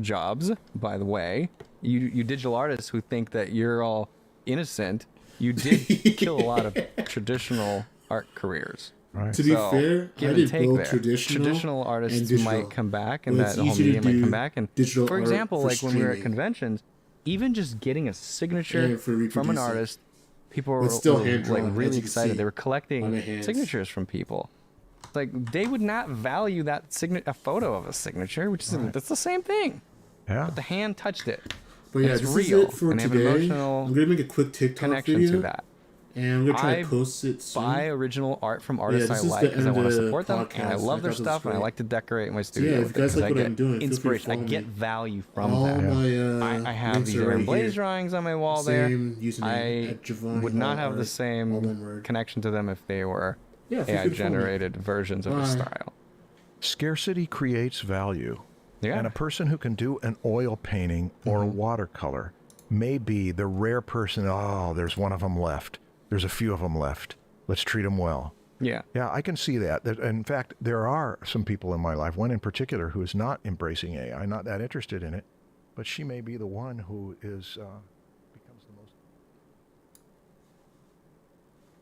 C: jobs, by the way. You digital artists who think that you're all innocent, you did kill a lot of traditional art careers.
B: Right.
G: To be fair, I did both
C: traditional artists might come back, and that
G: whole
C: whole media might come back. And for example,
G: for
C: like when we were at conventions, even just getting a signature from an artist, people were like really excited. They were collecting signatures from people. like they would not value that a photo of a signature, which is that's the same thing.
B: Yeah.
C: But the hand touched it.
G: But yeah,
C: it's
G: this
C: real,
G: is it for
C: and they have
G: today.
C: an emotional
G: I'm gonna make a quick TikTok
C: connection
G: video
C: to that.
G: and I'm gonna try to post it soon.
C: Buy original art from artists
G: this
C: I
G: is
C: like
G: the
C: because I
G: end
C: want
G: of
C: to
G: the
C: support them, and I
G: podcast.
C: love
G: I
C: their
G: thought this was
C: stuff, and I
G: great.
C: like to decorate my
G: So
C: studio.
G: yeah, if
C: with
G: you guys
C: it,
G: like what
C: I
G: I'm
C: get
G: doing, feel free to
C: inspiration. I
G: follow
C: get
G: me.
C: value from
G: All
C: that.
G: my
C: I have
G: links
C: these
G: are
C: Aaron
G: right
C: Blaze
G: here.
C: drawings on my wall there.
G: Same username
C: I
G: at Giovanni
C: would not have the
G: all
C: same
G: one word.
C: connection to them if they were
G: Yeah, feel free to follow me.
C: AI-generated versions of the
G: Bye.
C: style.
B: Scarcity creates value.
C: Yeah.
B: And a person who can do an oil painting or a watercolor may be the rare person. Oh, there's one of them left. There's a few of them left. Let's treat them well.
C: Yeah.
B: Yeah, I can see that. In fact, there are some people in my life, one in particular, who is not embracing AI, not that interested in it, but she may be the one who is